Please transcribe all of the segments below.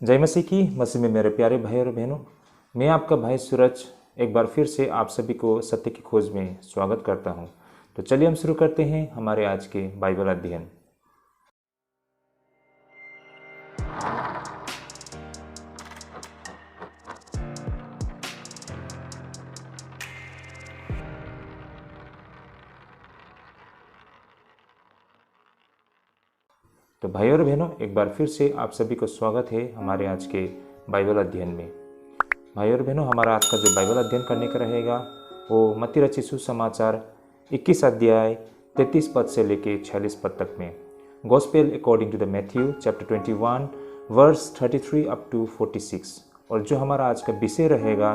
जय मसीह की। मसीह में मेरे प्यारे भाई और बहनों, मैं आपका भाई सूरज एक बार फिर से आप सभी को सत्य की खोज में स्वागत करता हूं। तो चलिए हम शुरू करते हैं हमारे आज के बाइबल अध्ययन। तो भाई और बहनों, एक बार फिर से आप सभी को स्वागत है हमारे आज के बाइबल अध्ययन में। भाई और बहनों, हमारा आज का जो बाइबल अध्ययन करने का रहेगा वो मत्ती रचित सुसमाचार 21 अध्याय 33 पद से लेके 46 पद तक में। Gospel according to the Matthew chapter 21 verse 33 up to 46। और जो हमारा आज का विषय रहेगा,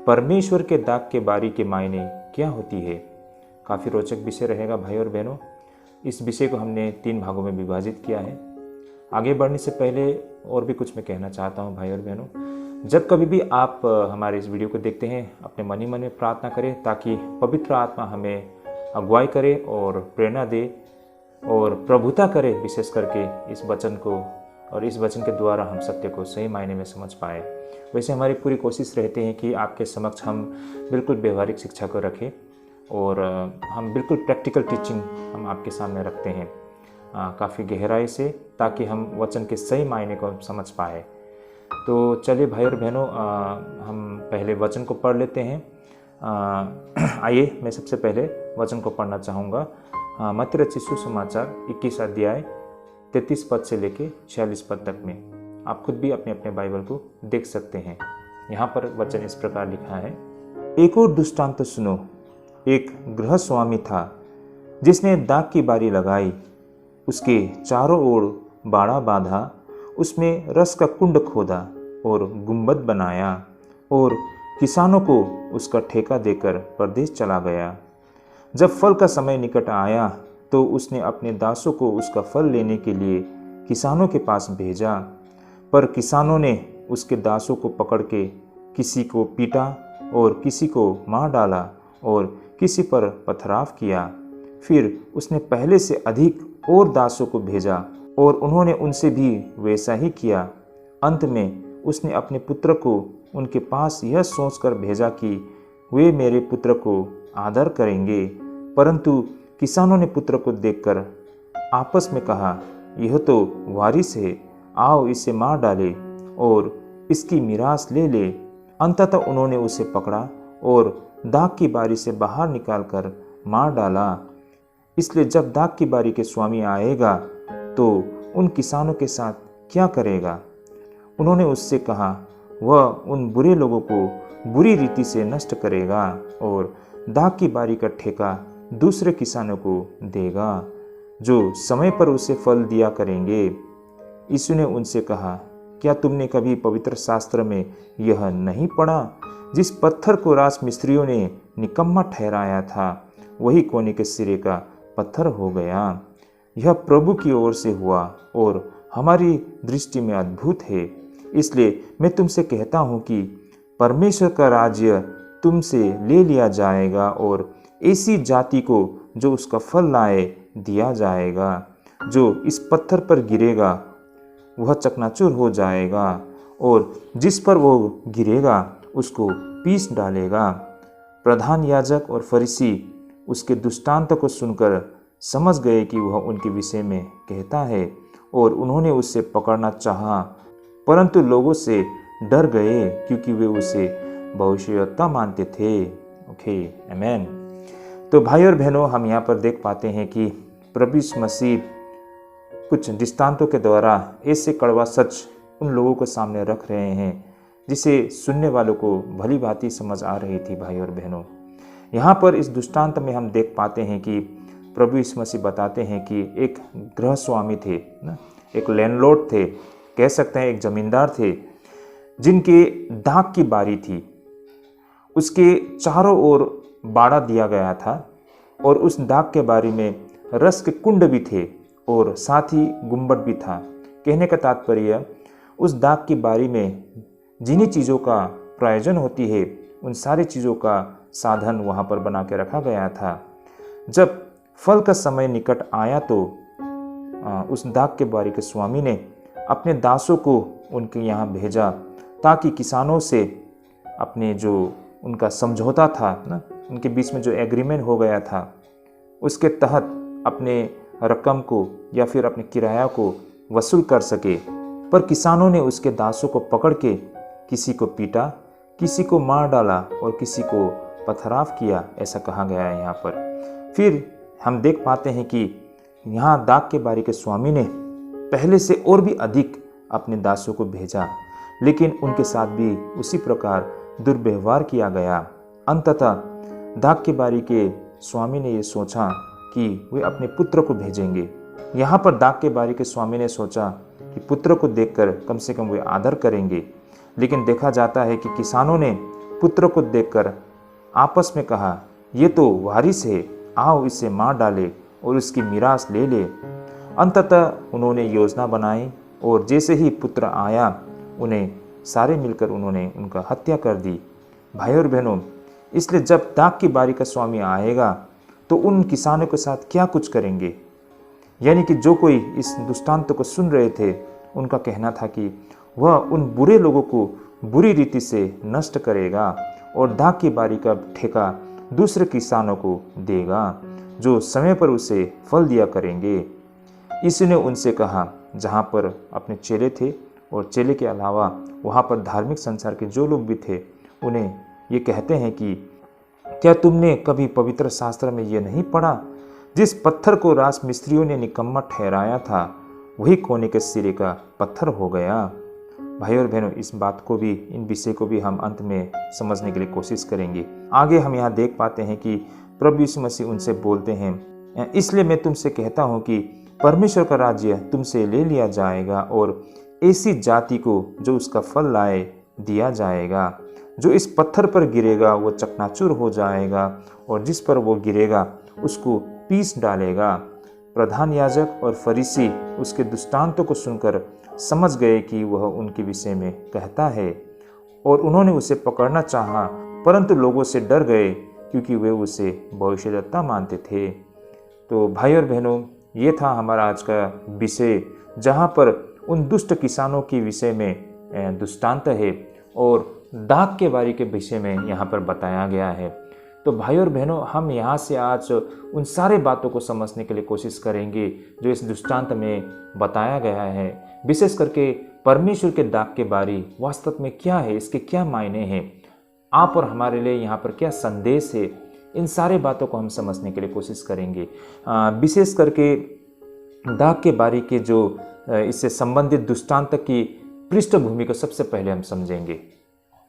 परमेश्वर के दाग के बारी के मायने क्या होती है। काफ़ी रोचक विषय रहेगा भाई और बहनों। इस विषय को हमने 3 भागों में विभाजित किया है। आगे बढ़ने से पहले और भी कुछ मैं कहना चाहता हूँ भाई और बहनों। जब कभी भी आप हमारे इस वीडियो को देखते हैं, अपने मन ही मन में प्रार्थना करें ताकि पवित्र आत्मा हमें अगुवाई करे और प्रेरणा दे और प्रभुता करे, विशेष करके इस वचन को, और इस वचन के द्वारा हम सत्य को सही मायने में समझ पाए। वैसे हमारी पूरी कोशिश रहती है कि आपके समक्ष हम बिल्कुल व्यवहारिक शिक्षा को रखें और हम बिल्कुल प्रैक्टिकल टीचिंग हम आपके सामने रखते हैं काफ़ी गहराई से, ताकि हम वचन के सही मायने को समझ पाए। तो चलिए भाई और बहनों, हम पहले वचन को पढ़ लेते हैं। आइए मैं सबसे पहले वचन को पढ़ना चाहूँगा। मत्ती रचित सुसमाचार 21 अध्याय 33 पद से लेके 46 पद तक में। आप खुद भी अपने अपने बाइबल को देख सकते हैं। यहाँ पर वचन इस प्रकार लिखा है। एक और दृष्टांत सुनो। एक गृह स्वामी था जिसने दाख की बारी लगाई, उसके चारों ओर बाड़ा बांधा, उसमें रस का कुंड खोदा और गुंबद बनाया और किसानों को उसका ठेका देकर परदेश चला गया। जब फल का समय निकट आया तो उसने अपने दासों को उसका फल लेने के लिए किसानों के पास भेजा, पर किसानों ने उसके दासों को पकड़ के किसी को पीटा और किसी को मार डाला और किसी पर पथराव किया। फिर उसने पहले से अधिक और दासों को भेजा और उन्होंने उनसे भी वैसा ही किया। अंत में उसने अपने पुत्र को उनके पास यह सोचकर भेजा कि वे मेरे पुत्र को आदर करेंगे। परंतु किसानों ने पुत्र को देखकर आपस में कहा, यह तो वारिस है, आओ इसे मार डाले और इसकी मीरास ले ले। अंततः उन्होंने उसे पकड़ा और दाख की बारी से बाहर निकालकर मार डाला। इसलिए जब दाख की बारी के स्वामी आएगा तो उन किसानों के साथ क्या करेगा? उन्होंने उससे कहा, वह उन बुरे लोगों को बुरी रीति से नष्ट करेगा और दाख की बारी का ठेका दूसरे किसानों को देगा जो समय पर उसे फल दिया करेंगे। यीशु ने उनसे कहा, क्या तुमने कभी पवित्र शास्त्र में यह नहीं पढ़ा? जिस पत्थर को राज मिस्त्रियों ने निकम्मा ठहराया था, वही कोने के सिरे का पत्थर हो गया। यह प्रभु की ओर से हुआ और हमारी दृष्टि में अद्भुत है। इसलिए मैं तुमसे कहता हूँ कि परमेश्वर का राज्य तुमसे ले लिया जाएगा और ऐसी जाति को जो उसका फल लाए दिया जाएगा। जो इस पत्थर पर गिरेगा वह चकनाचूर हो जाएगा और जिस पर वो गिरेगा उसको पीस डालेगा। प्रधान याजक और फरीसी उसके दृष्टांत को सुनकर समझ गए कि वह उनके विषय में कहता है और उन्होंने उसे पकड़ना चाहा, परंतु लोगों से डर गए क्योंकि वे उसे भविष्यवक्ता मानते थे। ओके, आमेन। तो भाई और बहनों, हम यहाँ पर देख पाते हैं कि प्रभु यीशु मसीह कुछ दृष्टांतों के द्वारा ऐसे कड़वा सच उन लोगों को सामने रख रहे हैं जिसे सुनने वालों को भली भांति समझ आ रही थी। भाई और बहनों, यहाँ पर इस दृष्टांत में हम देख पाते हैं कि प्रभु यीशु मसीह बताते हैं कि एक गृह स्वामी थे ना, एक लैंडलॉर्ड थे, कह सकते हैं एक जमींदार थे, जिनके दाख की बारी थी। उसके चारों ओर बाड़ा दिया गया था और उस दाख के बारी में रस के कुंड भी थे और साथ ही गुंबद भी था। कहने का तात्पर्य, उस दाख की बारी में जिन्हीं चीज़ों का प्रयोजन होती है उन सारी चीज़ों का साधन वहाँ पर बना के रखा गया था। जब फल का समय निकट आया तो उस दाख के बारी के स्वामी ने अपने दासों को उनके यहाँ भेजा ताकि किसानों से अपने जो उनका समझौता था ना, उनके बीच में जो एग्रीमेंट हो गया था, उसके तहत अपने रकम को या फिर अपने किराया को वसूल कर सके। पर किसानों ने उसके दासों को पकड़ के किसी को पीटा, किसी को मार डाला और किसी को पथराव किया, ऐसा कहा गया है यहाँ पर। फिर हम देख पाते हैं कि यहाँ दाख के बारी के स्वामी ने पहले से और भी अधिक अपने दासों को भेजा, लेकिन उनके साथ भी उसी प्रकार दुर्व्यवहार किया गया। अंततः दाख के बारी के स्वामी ने ये सोचा कि वे अपने पुत्र को भेजेंगे। यहाँ पर दाख के बारी के स्वामी ने सोचा कि पुत्र को देखकर कम से कम वे आदर करेंगे, लेकिन देखा जाता है कि किसानों ने पुत्र को देखकर आपस में कहा, ये तो वारिस है, आओ इसे मार डाले और उसकी मीरास ले ले। अंततः उन्होंने योजना बनाई और जैसे ही पुत्र आया, उन्हें सारे मिलकर उन्होंने उनका हत्या कर दी। भाई और बहनों, इसलिए जब दाख की बारी का स्वामी आएगा तो उन किसानों के साथ क्या कुछ करेंगे, यानी कि जो कोई इस दृष्टांत को सुन रहे थे, उनका कहना था कि वह उन बुरे लोगों को बुरी रीति से नष्ट करेगा और दाख की बारी का ठेका दूसरे किसानों को देगा जो समय पर उसे फल दिया करेंगे। यीशु ने उनसे कहा, जहाँ पर अपने चेले थे और चेले के अलावा वहाँ पर धार्मिक संसार के जो लोग भी थे, उन्हें ये कहते हैं कि क्या तुमने कभी पवित्र शास्त्र में ये नहीं पढ़ा, जिस पत्थर को राज मिस्त्रियों ने निकम्मा ठहराया था, वही कोने के सिरे का पत्थर हो गया। भाई और बहनों, इस बात को भी, इन विषय को भी हम अंत में समझने के लिए कोशिश करेंगे। आगे हम यहाँ देख पाते हैं कि प्रभु यीशु मसीह उनसे बोलते हैं, इसलिए मैं तुमसे कहता हूँ कि परमेश्वर का राज्य तुमसे ले लिया जाएगा और ऐसी जाति को जो उसका फल लाए दिया जाएगा। जो इस पत्थर पर गिरेगा वो चकनाचूर हो जाएगा और जिस पर वो गिरेगा उसको पीस डालेगा। प्रधान याजक और फरीसी उसके दृष्टांतों को सुनकर समझ गए कि वह उनके विषय में कहता है और उन्होंने उसे पकड़ना चाहा, परंतु लोगों से डर गए क्योंकि वे उसे भविष्यद्वक्ता मानते थे। तो भाई और बहनों, ये था हमारा आज का विषय, जहाँ पर उन दुष्ट किसानों के विषय में दृष्टांत है और दाख के बारी के विषय में यहाँ पर बताया गया है। तो भाई और बहनों, हम यहाँ से आज उन सारे बातों को समझने के लिए कोशिश करेंगे जो इस दृष्टांत में बताया गया है। विशेष करके परमेश्वर के दाख के बारी वास्तव में क्या है, इसके क्या मायने हैं, आप और हमारे लिए यहाँ पर क्या संदेश है, इन सारे बातों को हम समझने के लिए कोशिश करेंगे। विशेष करके दाख के बारी के जो इससे संबंधित दृष्टांत की पृष्ठभूमि को सबसे पहले हम समझेंगे।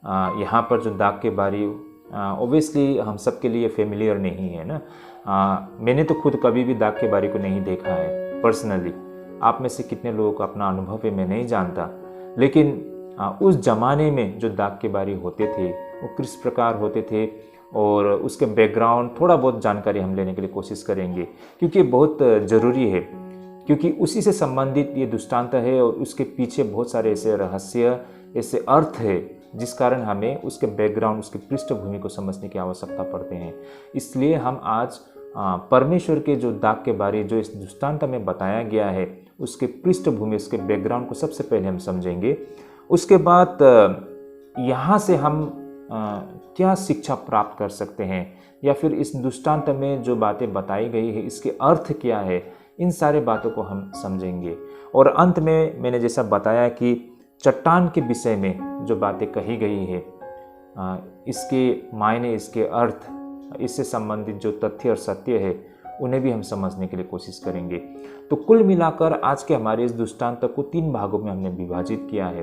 यहाँ पर जो दाख के बारी ओबियसली हम सब के लिए फेमिलियर नहीं है ना। मैंने तो खुद कभी भी दाख के बारी को नहीं देखा है पर्सनली। आप में से कितने लोगों का अपना अनुभव है मैं नहीं जानता, लेकिन उस ज़माने में जो दाख के बारी होते थे वो किस प्रकार होते थे और उसके बैकग्राउंड थोड़ा बहुत जानकारी हम लेने के लिए कोशिश करेंगे, क्योंकि बहुत ज़रूरी है, क्योंकि उसी से संबंधित ये दृष्टांत है और उसके पीछे बहुत सारे ऐसे रहस्य, ऐसे अर्थ है जिस कारण हमें उसके बैकग्राउंड, उसकी पृष्ठभूमि को समझने की आवश्यकता पड़ते हैं। इसलिए हम आज परमेश्वर के जो दाख के बारे जो इस दृष्टांत में बताया गया है उसके पृष्ठभूमि, उसके बैकग्राउंड को सबसे पहले हम समझेंगे। उसके बाद यहाँ से हम क्या शिक्षा प्राप्त कर सकते हैं या फिर इस दृष्टांत में जो बातें बताई गई है इसके अर्थ क्या है, इन सारे बातों को हम समझेंगे। और अंत में मैंने जैसा बताया कि चट्टान के विषय में जो बातें कही गई है, इसके मायने, इसके अर्थ, इससे संबंधित जो तथ्य और सत्य है उन्हें भी हम समझने के लिए कोशिश करेंगे। तो कुल मिलाकर आज के हमारे इस दृष्टांत को 3 भागों में हमने विभाजित किया है।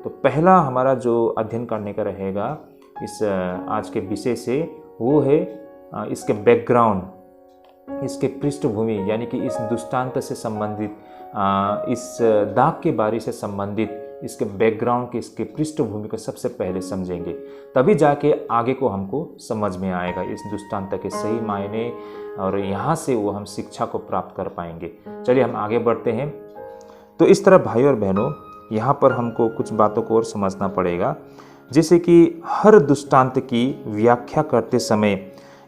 तो पहला हमारा जो अध्ययन करने का रहेगा इस आज के विषय से, वो है इसके बैकग्राउंड, इसके पृष्ठभूमि, यानी कि इस दृष्टांत से संबंधित, इस दाख के बारे से संबंधित इसके बैकग्राउंड के, इसके पृष्ठभूमि को सबसे पहले समझेंगे, तभी जाके आगे को हमको समझ में आएगा इस दृष्टांत के सही मायने, और यहाँ से वो हम शिक्षा को प्राप्त कर पाएंगे। चलिए हम आगे बढ़ते हैं। तो इस तरह भाई और बहनों, यहाँ पर हमको कुछ बातों को और समझना पड़ेगा, जैसे कि हर दृष्टांत की व्याख्या करते समय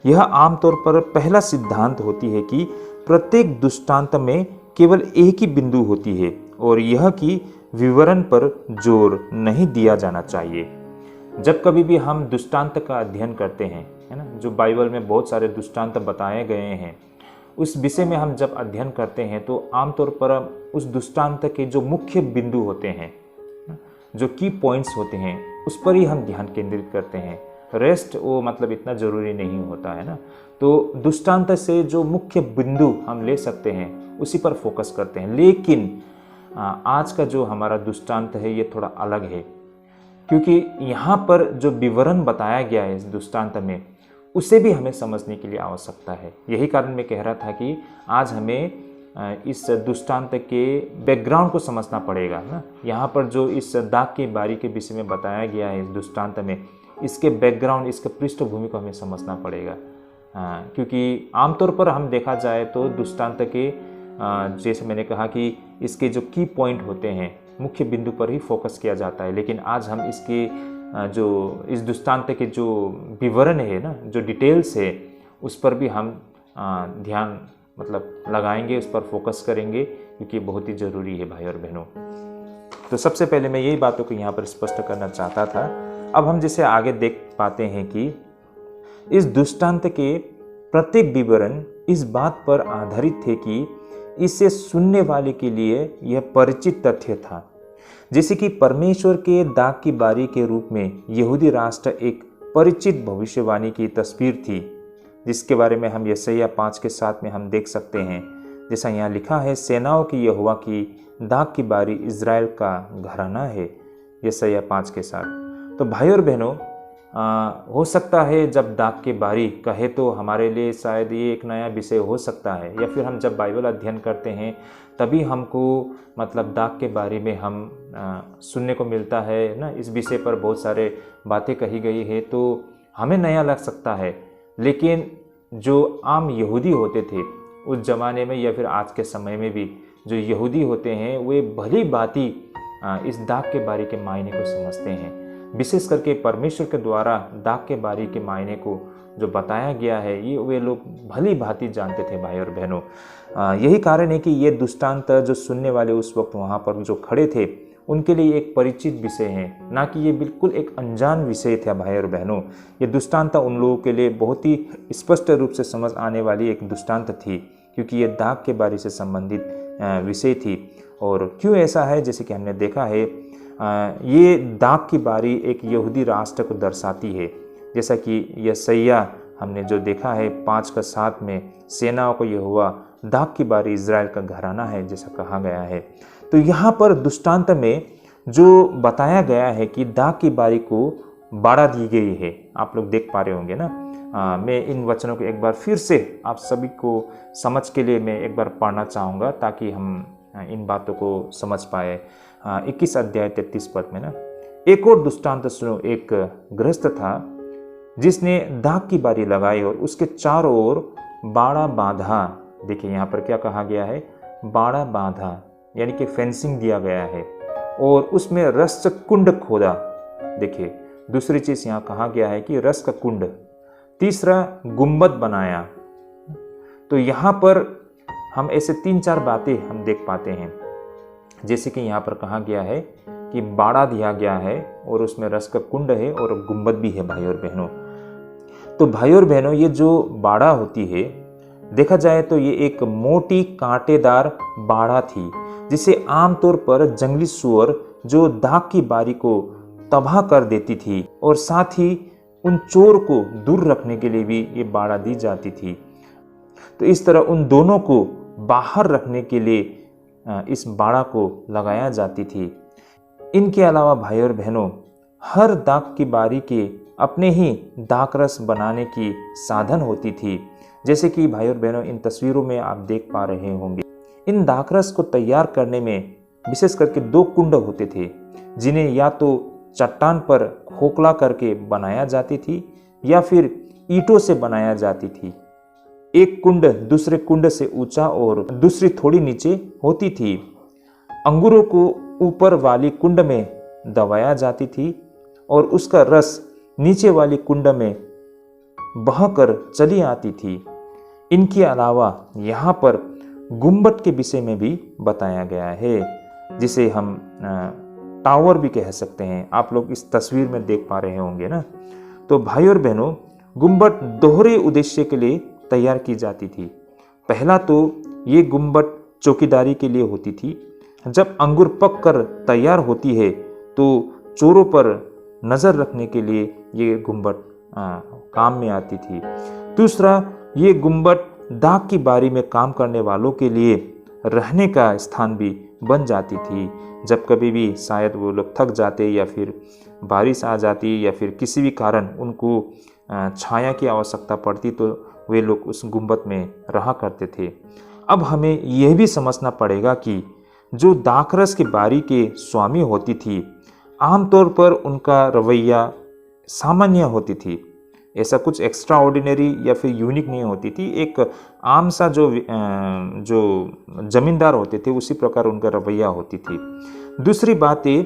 यह आमतौर पर पहला सिद्धांत होती है कि प्रत्येक दृष्टांत में केवल एक ही बिंदु होती है, और यह कि विवरण पर जोर नहीं दिया जाना चाहिए। जब कभी भी हम दृष्टांत का अध्ययन करते हैं, है ना, जो बाइबल में बहुत सारे दृष्टांत बताए गए हैं, उस विषय में हम जब अध्ययन करते हैं तो आमतौर पर उस दृष्टांत के जो मुख्य बिंदु होते हैं, जो की पॉइंट्स होते हैं, उस पर ही हम ध्यान केंद्रित करते हैं। रेस्ट वो मतलब इतना ज़रूरी नहीं होता है ना। तो दृष्टांत से जो मुख्य बिंदु हम ले सकते हैं उसी पर फोकस करते हैं। लेकिन आज का जो हमारा दृष्टांत है ये थोड़ा अलग है, क्योंकि यहाँ पर जो विवरण बताया गया है इस दृष्टांत में, उसे भी हमें समझने के लिए आवश्यकता है। यही कारण मैं कह रहा था कि आज हमें इस दृष्टांत के बैकग्राउंड को समझना पड़ेगा ना। यहाँ पर जो इस दाख की बारी के विषय में बताया गया है इस दृष्टांत में, इसके बैकग्राउंड, इसके पृष्ठभूमि को हमें समझना पड़ेगा। क्योंकि आमतौर पर हम देखा जाए तो दृष्टांत के जैसे मैंने कहा कि इसके जो की पॉइंट होते हैं, मुख्य बिंदु पर ही फोकस किया जाता है। लेकिन आज हम इसके जो इस दृष्टांत के जो विवरण है ना, जो डिटेल्स है, उस पर भी हम ध्यान मतलब लगाएंगे, उस पर फोकस करेंगे, क्योंकि बहुत ही ज़रूरी है भाई और बहनों। तो सबसे पहले मैं यही बातों को यहाँ पर स्पष्ट करना चाहता था। अब हम जैसे आगे देख पाते हैं कि इस दृष्टांत के प्रत्येक विवरण इस बात पर आधारित थे कि इसे सुनने वाले के लिए यह परिचित तथ्य था, जैसे कि परमेश्वर के दाख की बारी के रूप में यहूदी राष्ट्र एक परिचित भविष्यवाणी की तस्वीर थी, जिसके बारे में हम यशायाह 5:7 में हम देख सकते हैं। जैसा यहाँ लिखा है, सेनाओं की यहोवा की दाख की बारी इज़राइल का घराना है, यशायाह 5:7। तो भाई और बहनों, हो सकता है जब दाख की बारी कहे तो हमारे लिए शायद ये एक नया विषय हो सकता है, या फिर हम जब बाइबल अध्ययन करते हैं तभी हमको मतलब दाख के बारे में हम सुनने को मिलता है ना। इस विषय पर बहुत सारे बातें कही गई है तो हमें नया लग सकता है। लेकिन जो आम यहूदी होते थे उस ज़माने में या फिर आज के समय में भी जो यहूदी होते हैं, वे भली भांति इस दाख के बारी के मायने को समझते हैं। विशेष करके परमेश्वर के द्वारा दाख के बारी के मायने को जो बताया गया है, ये वे लोग भली भांति जानते थे भाई और बहनों। यही कारण है कि ये दृष्टांत जो सुनने वाले उस वक्त वहाँ पर जो खड़े थे, उनके लिए एक परिचित विषय है, ना कि ये बिल्कुल एक अनजान विषय था भाई और बहनों। ये दृष्टांत उन लोगों के लिए बहुत ही स्पष्ट रूप से समझ आने वाली एक दृष्टांत थी, क्योंकि ये दाख के बारी से संबंधित विषय थी। और क्यों ऐसा है, जैसे कि हमने देखा है, ये दाख की बारी एक यहूदी राष्ट्र को दर्शाती है। जैसा कि यशायाह हमने जो देखा है 5:7 में, सेनाओं को यहोवा दाख की बारी इज़राइल का घराना है, जैसा कहा गया है। तो यहाँ पर दृष्टांत में जो बताया गया है कि दाख की बारी को बाड़ा दी गई है, आप लोग देख पा रहे होंगे ना। मैं इन वचनों को एक बार फिर से आप सभी को समझ के लिए मैं एक बार पढ़ना चाहूँगा, ताकि हम इन बातों को समझ पाए। 21 अध्याय 33 पद में ना, एक और दृष्टांत सुनो। एक गृहस्थ था जिसने दाख की बारी लगाई और उसके चारों ओर बाड़ा बांधा। देखिए यहाँ पर क्या कहा गया है, बाड़ा बांधा, यानी कि फेंसिंग दिया गया है, और उसमें रस कुंड खोदा। देखिए दूसरी चीज यहाँ कहा गया है कि रस का कुंड। तीसरा, गुंबद बनाया। तो यहाँ पर हम ऐसे 3-4 बातें हम देख पाते हैं। जैसे कि यहाँ पर कहा गया है कि बाड़ा दिया गया है और उसमें रस का कुंड है और गुंबद भी है भाई और बहनों। तो भाई और बहनों, ये जो बाड़ा होती है, देखा जाए तो ये एक मोटी कांटेदार बाड़ा थी, जिसे आमतौर पर जंगली सुअर जो दाख की बारी को तबाह कर देती थी, और साथ ही उन चोर को दूर रखने के लिए भी ये बाड़ा दी जाती थी। तो इस तरह उन दोनों को बाहर रखने के लिए इस बाड़ा को लगाया जाती थी। इनके अलावा भाई और बहनों, हर दाख की बारी के अपने ही दाख रस बनाने की साधन होती थी। जैसे कि भाई और बहनों, इन तस्वीरों में आप देख पा रहे होंगे, इन दाख रस को तैयार करने में विशेष करके 2 कुंड होते थे, जिन्हें या तो चट्टान पर खोखला करके बनाया जाती थी या फिर ईंटों से बनाया जाती थी। एक कुंड दूसरे कुंड से ऊंचा और दूसरी थोड़ी नीचे होती थी। अंगूरों को ऊपर वाली कुंड में दबाया जाती थी और उसका रस नीचे वाली कुंड में बहकर चली आती थी। इनके अलावा यहाँ पर गुंबद के विषय में भी बताया गया है। जिसे हम टावर भी कह सकते हैं। आप लोग इस तस्वीर में देख पा रहे होंगे ना। तो भाई और बहनों, गुम्बद दोहरे उद्देश्य के लिए तैयार की जाती थी। पहला तो ये गुम्बद चौकीदारी के लिए होती थी। जब अंगूर पक कर तैयार होती है तो चोरों पर नज़र रखने के लिए ये गुम्बद काम में आती थी। दूसरा, ये गुम्बद दाग की बारी में काम करने वालों के लिए रहने का स्थान भी बन जाती थी। जब कभी भी शायद वो लोग थक जाते या फिर बारिश आ जाती या फिर किसी भी कारण उनको छाया की आवश्यकता पड़ती तो वे लोग उस गुम्बद में रहा करते थे। अब हमें यह भी समझना पड़ेगा कि जो दाखरस की बारी के स्वामी होती थी, आमतौर पर उनका रवैया सामान्य होती थी। ऐसा कुछ एक्स्ट्रा ऑर्डिनरी या फिर यूनिक नहीं होती थी। एक आम सा जो जमींदार होते थे उसी प्रकार उनका रवैया होती थी। दूसरी बात है,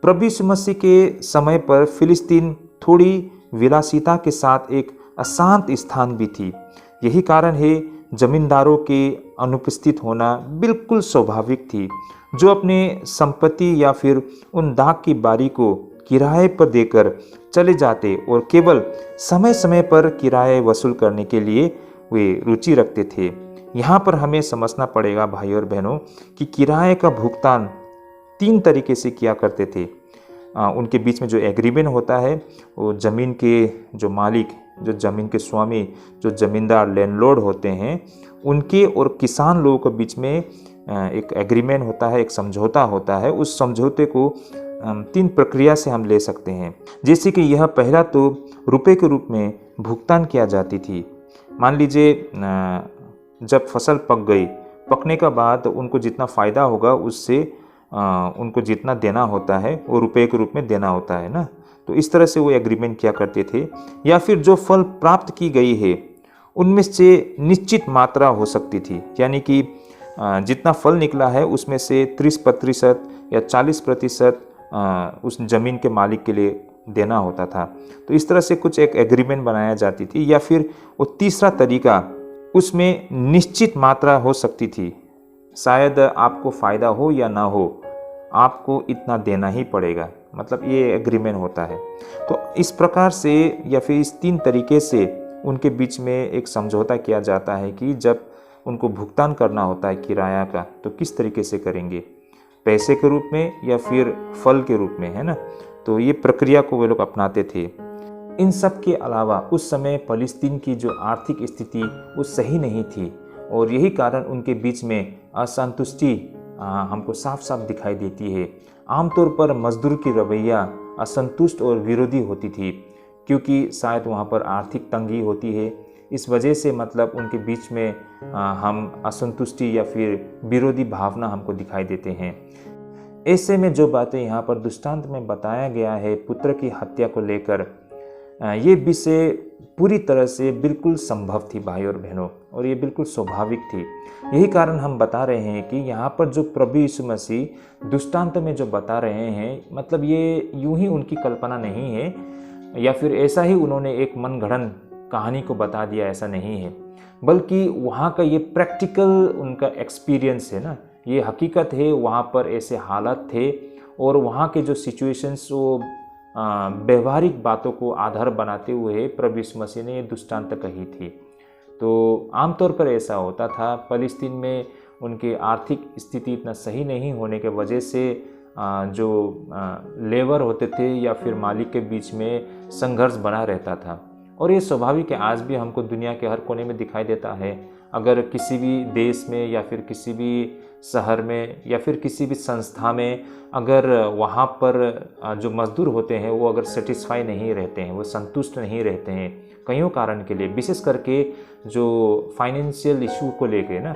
प्रभु यीशु मसीह के समय पर फिलिस्तीन थोड़ी विलासिता के साथ एक अशांत स्थान भी थी। यही कारण है जमींदारों के अनुपस्थित होना बिल्कुल स्वाभाविक थी, जो अपने संपत्ति या फिर उन दाग की बारी को किराए पर देकर चले जाते और केवल समय समय पर किराए वसूल करने के लिए वे रुचि रखते थे। यहाँ पर हमें समझना पड़ेगा भाई और बहनों कि किराए का भुगतान 3 तरीके से किया करते थे। उनके बीच में जो एग्रीमेंट होता है, वो ज़मीन के जो मालिक, जो ज़मीन के स्वामी, जो ज़मींदार लैंडलॉर्ड होते हैं, उनके और किसान लोगों के बीच में एक एग्रीमेंट होता है, एक समझौता होता है। उस समझौते को 3 प्रक्रिया से हम ले सकते हैं। जैसे कि यह पहला तो रुपए के रूप में भुगतान किया जाती थी। मान लीजिए जब फसल पक गई, पकने के बाद उनको जितना फ़ायदा होगा उससे उनको जितना देना होता है वो रुपए के रूप में देना होता है ना। तो इस तरह से वो एग्रीमेंट किया करते थे। या फिर जो फल प्राप्त की गई है उनमें से निश्चित मात्रा हो सकती थी, यानी कि जितना फल निकला है उसमें से 30% या 40% उस ज़मीन के मालिक के लिए देना होता था। तो इस तरह से कुछ एक एग्रीमेंट बनाया जाती थी। या फिर वो तीसरा तरीका, उसमें निश्चित मात्रा हो सकती थी, शायद आपको फ़ायदा हो या ना हो, आपको इतना देना ही पड़ेगा, मतलब ये एग्रीमेंट होता है। तो इस प्रकार से या फिर इस 3 तरीके से उनके बीच में एक समझौता किया जाता है कि जब उनको भुगतान करना होता है किराया का तो किस तरीके से करेंगे, पैसे के रूप में या फिर फल के रूप में, है ना। तो ये प्रक्रिया को वे लोग अपनाते थे। इन सब के अलावा उस समय फ़लस्तीन की जो आर्थिक स्थिति वो सही नहीं थी और यही कारण उनके बीच में असंतुष्टि हमको साफ साफ दिखाई देती है। आमतौर पर मजदूर की रवैया असंतुष्ट और विरोधी होती थी, क्योंकि शायद वहाँ पर आर्थिक तंगी होती है। इस वजह से मतलब उनके बीच में हम असंतुष्टि या फिर विरोधी भावना हमको दिखाई देते हैं। ऐसे में जो बातें यहाँ पर दृष्टांत में बताया गया है पुत्र की हत्या को लेकर, ये विषय पूरी तरह से बिल्कुल संभव थी भाई और बहनों, और ये बिल्कुल स्वाभाविक थी। यही कारण हम बता रहे हैं कि यहाँ पर जो प्रभु यीशु मसीह दृष्टांत में जो बता रहे हैं, मतलब ये यूं ही उनकी कल्पना नहीं है या फिर ऐसा ही उन्होंने एक मनगढ़ंत कहानी को बता दिया, ऐसा नहीं है, बल्कि वहाँ का ये प्रैक्टिकल उनका एक्सपीरियंस है ना, ये हकीकत है। वहाँ पर ऐसे हालात थे और वहाँ के जो सिचुएशंस वो व्यवहारिक बातों को आधार बनाते हुए प्रभु यीशु मसीह ने ये दृष्टांत कही थी। तो आमतौर पर ऐसा होता था, फ़लस्तीन में उनके आर्थिक स्थिति इतना सही नहीं होने के वजह से जो लेबर होते थे या फिर मालिक के बीच में संघर्ष बना रहता था। और ये स्वाभाविक है, आज भी हमको दुनिया के हर कोने में दिखाई देता है। अगर किसी भी देश में या फिर किसी भी शहर में या फिर किसी भी संस्था में अगर वहाँ पर जो मजदूर होते हैं वो अगर सेटिस्फाई नहीं रहते हैं, वो संतुष्ट नहीं रहते हैं कईयों कारण के लिए, विशेष करके जो फाइनेंशियल इशू को लेके ना,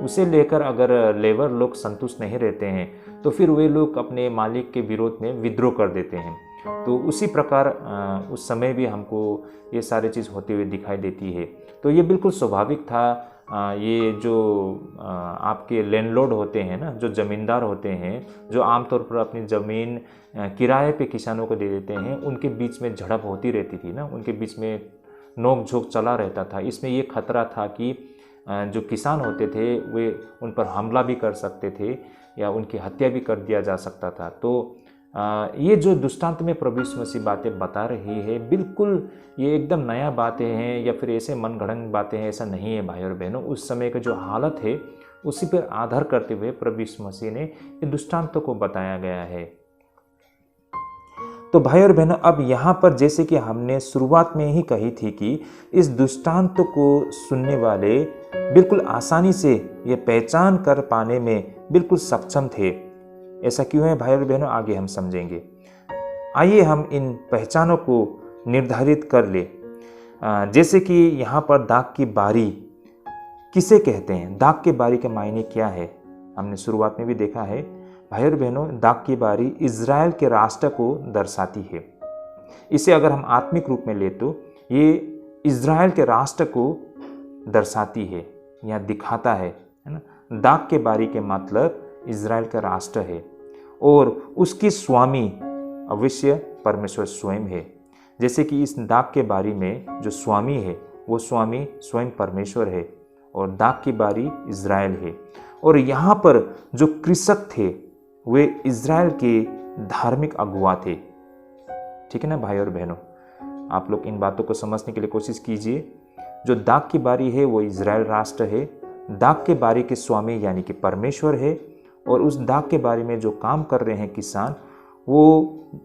उसे लेकर अगर लेबर लोग संतुष्ट नहीं रहते हैं तो फिर वे लोग अपने मालिक के विरोध में विद्रोह कर देते हैं। तो उसी प्रकार उस समय भी हमको ये सारी चीज़ होते हुए दिखाई देती है। तो ये बिल्कुल स्वाभाविक था। ये जो आपके लैंडलॉर्ड होते हैं ना, जो ज़मींदार होते हैं, जो आमतौर पर अपनी ज़मीन किराए पे किसानों को दे देते हैं, उनके बीच में झड़प होती रहती थी ना, उनके बीच में नोक झोंक चला रहता था। इसमें ये खतरा था कि जो किसान होते थे वे उन पर हमला भी कर सकते थे या उनकी हत्या भी कर दिया जा सकता था। तो ये जो दृष्टांत में प्रभु यीशु मसीह बातें बता रही है, बिल्कुल ये एकदम नया बातें हैं या फिर ऐसे मनगढ़ंत बातें हैं, ऐसा नहीं है भाई और बहनों। उस समय का जो हालत है उसी पर आधार करते हुए प्रभु यीशु मसीह ने ये दृष्टांतों को बताया गया है। तो भाई और बहनों, अब यहाँ पर जैसे कि हमने शुरुआत में ही कही थी कि इस दृष्टांत को सुनने वाले बिल्कुल आसानी से ये पहचान कर पाने में बिल्कुल सक्षम थे। ऐसा क्यों है भाई और बहनों, आगे हम समझेंगे। आइए हम इन पहचानों को निर्धारित कर ले। जैसे कि यहाँ पर दाग की बारी किसे कहते हैं, दाग की बारी के मायने क्या है, हमने शुरुआत में भी देखा है। भाई और बहनों, दाग की बारी इज़राइल के राष्ट्र को दर्शाती है। इसे अगर हम आत्मिक रूप में ले तो ये इज़राइल के राष्ट्र को दर्शाती है या दिखाता है ना। दाग के बारी के मतलब इज़राइल का राष्ट्र है और उसकी स्वामी अवश्य परमेश्वर स्वयं है। जैसे कि इस दाग के बारी में जो स्वामी है वो स्वामी स्वयं परमेश्वर है और दाग की बारी इज़राइल है। और यहाँ पर जो कृषक थे वे इज़राइल के धार्मिक अगुवा थे। ठीक है ना भाई और बहनों, आप लोग इन बातों को समझने के लिए कोशिश कीजिए। जो दाग की बारी है वो इज़राइल राष्ट्र है, दाग के बारी के स्वामी यानी कि परमेश्वर है, और उस दाग के बारे में जो काम कर रहे हैं किसान वो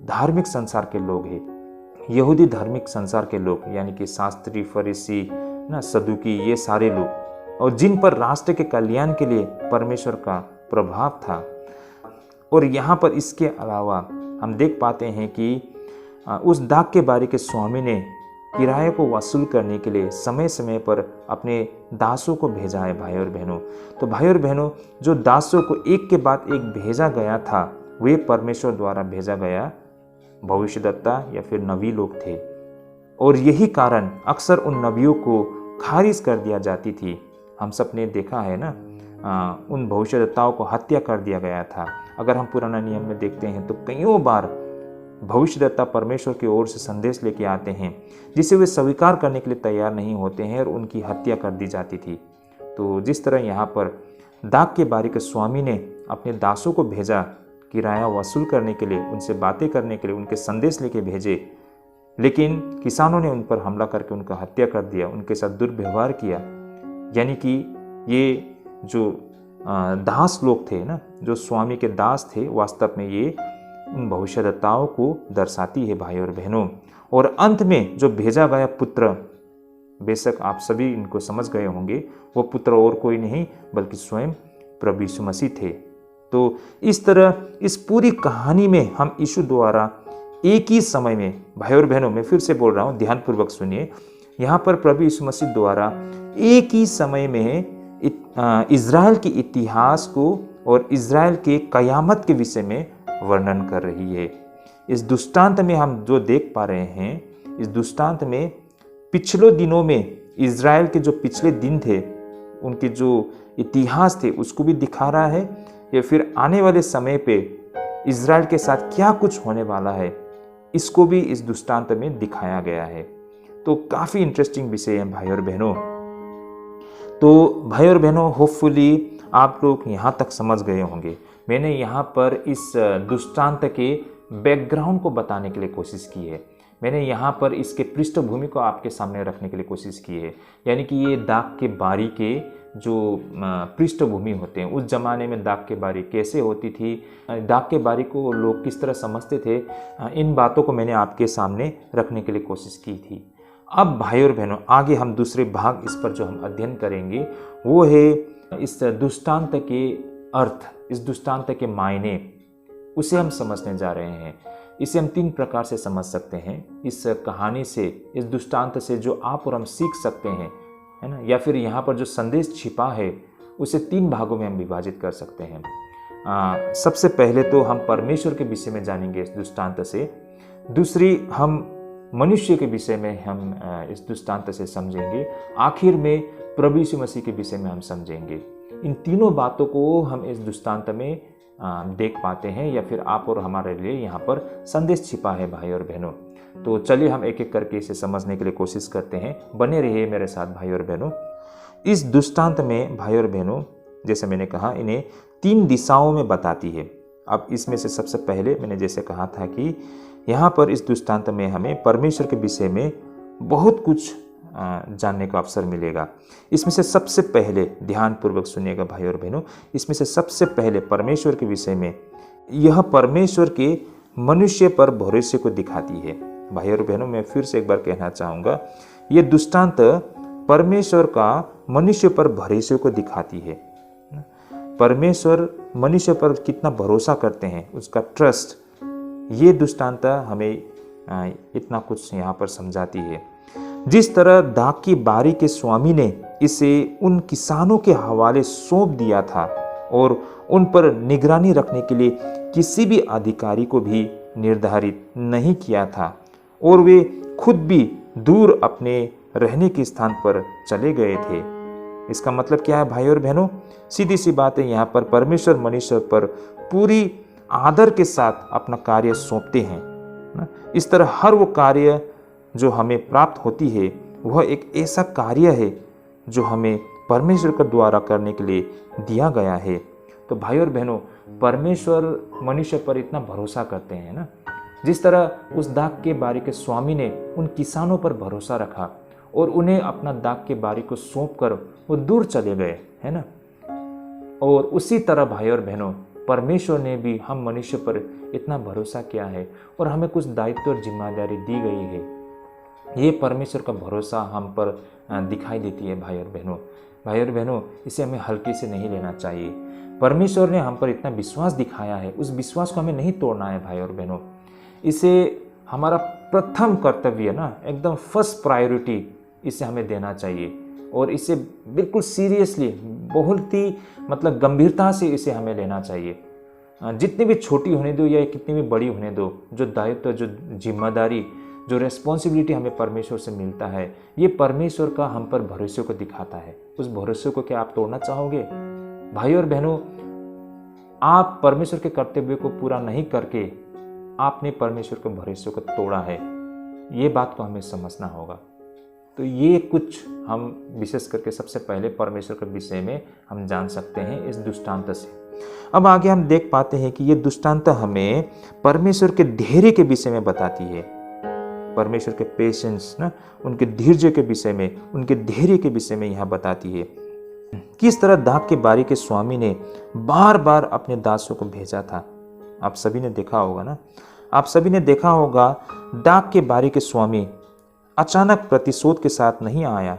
धार्मिक संसार के लोग हैं, यहूदी धार्मिक संसार के लोग यानी कि शास्त्री, फरीसी ना, सदुकी, ये सारे लोग, और जिन पर राष्ट्र के कल्याण के लिए परमेश्वर का प्रभाव था। और यहाँ पर इसके अलावा हम देख पाते हैं कि उस दाग के बारी के स्वामी ने किराए को वसूल करने के लिए समय समय पर अपने दासों को भेजा है भाई और बहनों। तो भाई और बहनों, जो दासों को एक के बाद एक भेजा गया था वे परमेश्वर द्वारा भेजा गया भविष्यद्वक्ता या फिर नबी लोग थे। और यही कारण अक्सर उन नबियों को खारिज कर दिया जाती थी। हम सब ने देखा है ना, उन भविष्यद्वक्ताओं को हत्या कर दिया गया था। अगर हम पुराना नियम में देखते हैं तो कईयों बार भविष्यद्वक्ता परमेश्वर की ओर से संदेश लेके आते हैं जिसे वे स्वीकार करने के लिए तैयार नहीं होते हैं और उनकी हत्या कर दी जाती थी। तो जिस तरह यहाँ पर दाग के बारी के स्वामी ने अपने दासों को भेजा किराया वसूल करने के लिए, उनसे बातें करने के लिए, उनके संदेश लेके भेजे, लेकिन किसानों ने उन पर हमला करके उनका हत्या कर दिया, उनके साथ दुर्व्यवहार किया। यानी कि ये जो दास लोग थे ना, जो स्वामी के दास थे, वास्तव में ये उन भविष्यद्वक्ताओं को दर्शाती है भाई और बहनों। और अंत में जो भेजा गया पुत्र, बेशक आप सभी इनको समझ गए होंगे, वो पुत्र और कोई नहीं बल्कि स्वयं प्रभु यीशु मसीह थे। तो इस तरह इस पूरी कहानी में हम यीशु द्वारा एक ही समय में, भाई और बहनों मैं फिर से बोल रहा हूँ, ध्यानपूर्वक सुनिए, यहाँ पर प्रभु यीशु मसीह द्वारा एक ही समय में इज़राइल के इतिहास को और इज़राइल के कयामत के विषय में वर्णन कर रही है। इस दृष्टांत में हम जो देख पा रहे हैं, इस दृष्टांत में पिछले दिनों में इज़राइल के जो पिछले दिन थे, उनके जो इतिहास थे उसको भी दिखा रहा है, या फिर आने वाले समय पे इज़राइल के साथ क्या कुछ होने वाला है इसको भी इस दृष्टांत में दिखाया गया है। तो काफ़ी इंटरेस्टिंग विषय है भाई और बहनों। तो भाई और बहनों, होपफुली आप लोग यहाँ तक समझ गए होंगे। मैंने यहाँ पर इस दृष्टांत के बैकग्राउंड को बताने के लिए कोशिश की है। मैंने यहाँ पर इसके पृष्ठभूमि को आपके सामने रखने के लिए कोशिश की है। यानी कि ये दाग के बारी के जो पृष्ठभूमि होते हैं, उस जमाने में दाग के बारी कैसे होती थी, दाग के बारी को लोग किस तरह समझते थे, इन बातों को मैंने आपके सामने रखने के लिए कोशिश की थी। अब भाई और बहनों, आगे हम दूसरे भाग इस पर जो हम अध्ययन करेंगे वो है इस दृष्टांत के अर्थ, इस दृष्टांत के मायने, उसे हम समझने जा रहे हैं। इसे हम 3 प्रकार से समझ सकते हैं। इस कहानी से, इस दृष्टांत से जो आप और हम सीख सकते हैं, है ना, या फिर यहाँ पर जो संदेश छिपा है उसे 3 भागों में हम विभाजित कर सकते हैं। सबसे पहले तो हम परमेश्वर के विषय में जानेंगे इस दृष्टांत से। दूसरी, हम मनुष्य के विषय में हम इस दृष्टांत से समझेंगे। आखिर में प्रभु यीशु मसीह के विषय में हम समझेंगे। इन तीनों बातों को हम इस दृष्टांत में देख पाते हैं, या फिर आप और हमारे लिए यहाँ पर संदेश छिपा है भाई और बहनों। तो चलिए हम एक एक करके इसे समझने के लिए कोशिश करते हैं। बने रहिए मेरे साथ भाई और बहनों। इस दृष्टांत में भाई और बहनों, जैसे मैंने कहा, इन्हें 3 दिशाओं में बताती है। अब इसमें से सबसे पहले मैंने जैसे कहा था कि यहाँ पर इस दृष्टांत में हमें परमेश्वर के विषय में बहुत कुछ जानने का अवसर मिलेगा। इसमें से सबसे पहले ध्यानपूर्वक सुनिएगा भाई और बहनों, इसमें से सबसे पहले परमेश्वर के विषय में यह परमेश्वर के मनुष्य पर भरोसे को दिखाती है। भाई और बहनों, मैं फिर से एक बार कहना चाहूँगा, ये दृष्टांत परमेश्वर का मनुष्य पर भरोसे को दिखाती है। परमेश्वर मनुष्य पर कितना भरोसा करते हैं, उसका ट्रस्ट, ये दृष्टांत हमें इतना कुछ यहाँ पर समझाती है। जिस तरह दाख की बारी के स्वामी ने इसे उन किसानों के हवाले सौंप दिया था और उन पर निगरानी रखने के लिए किसी भी अधिकारी को भी निर्धारित नहीं किया था और वे खुद भी दूर अपने रहने के स्थान पर चले गए थे। इसका मतलब क्या है भाई और बहनों? सीधी सी बात है, यहाँ पर परमेश्वर मनुष्य पर पूरी आदर के साथ अपना कार्य सौंपते हैं। इस तरह हर वो कार्य जो हमें प्राप्त होती है वह एक ऐसा कार्य है जो हमें परमेश्वर के द्वारा करने के लिए दिया गया है। तो भाई और बहनों, परमेश्वर मनुष्य पर इतना भरोसा करते हैं ना, जिस तरह उस दाख के बारी के स्वामी ने उन किसानों पर भरोसा रखा और उन्हें अपना दाख के बारी को सौंप कर वो दूर चले गए, है ना। और उसी तरह भाई और बहनों, परमेश्वर ने भी हम मनुष्य पर इतना भरोसा किया है और हमें कुछ दायित्व और जिम्मेदारी दी गई है। ये परमेश्वर का भरोसा हम पर दिखाई देती है भाई और बहनों। भाई और बहनों, इसे हमें हल्के से नहीं लेना चाहिए। परमेश्वर ने हम पर इतना विश्वास दिखाया है, उस विश्वास को हमें नहीं तोड़ना है भाई और बहनों। इसे हमारा प्रथम कर्तव्य ना, एकदम फर्स्ट प्रायोरिटी इसे हमें देना चाहिए और इसे बिल्कुल सीरियसली, बहुत ही मतलब गंभीरता से इसे हमें लेना चाहिए। जितनी भी छोटी होने दो या कितनी भी बड़ी होने दो, जो दायित्व, जो जिम्मेदारी, जो रेस्पॉन्सिबिलिटी हमें परमेश्वर से मिलता है, ये परमेश्वर का हम पर भरोसे को दिखाता है। उस भरोसे को क्या आप तोड़ना चाहोगे? भाई और बहनों, आप परमेश्वर के कर्तव्य को पूरा नहीं करके आपने परमेश्वर के भरोसे को तोड़ा है, ये बात को हमें समझना होगा। तो ये कुछ हम विशेष करके सबसे पहले परमेश्वर के विषय में हम जान सकते हैं इस दृष्टांत से। अब आगे हम देख पाते हैं कि ये दृष्टांत हमें परमेश्वर के धैर्य के विषय में बताती है। परमेश्वर के पेशेंस ना, उनके धैर्य के विषय में, उनके धैर्य के विषय में यहाँ बताती है। किस तरह दाख के बारी के स्वामी ने बार बार अपने दासों को भेजा था। आप सभी ने देखा होगा ना, आप सभी ने देखा होगा, दाख के बारी के स्वामी अचानक प्रतिशोध के साथ नहीं आया।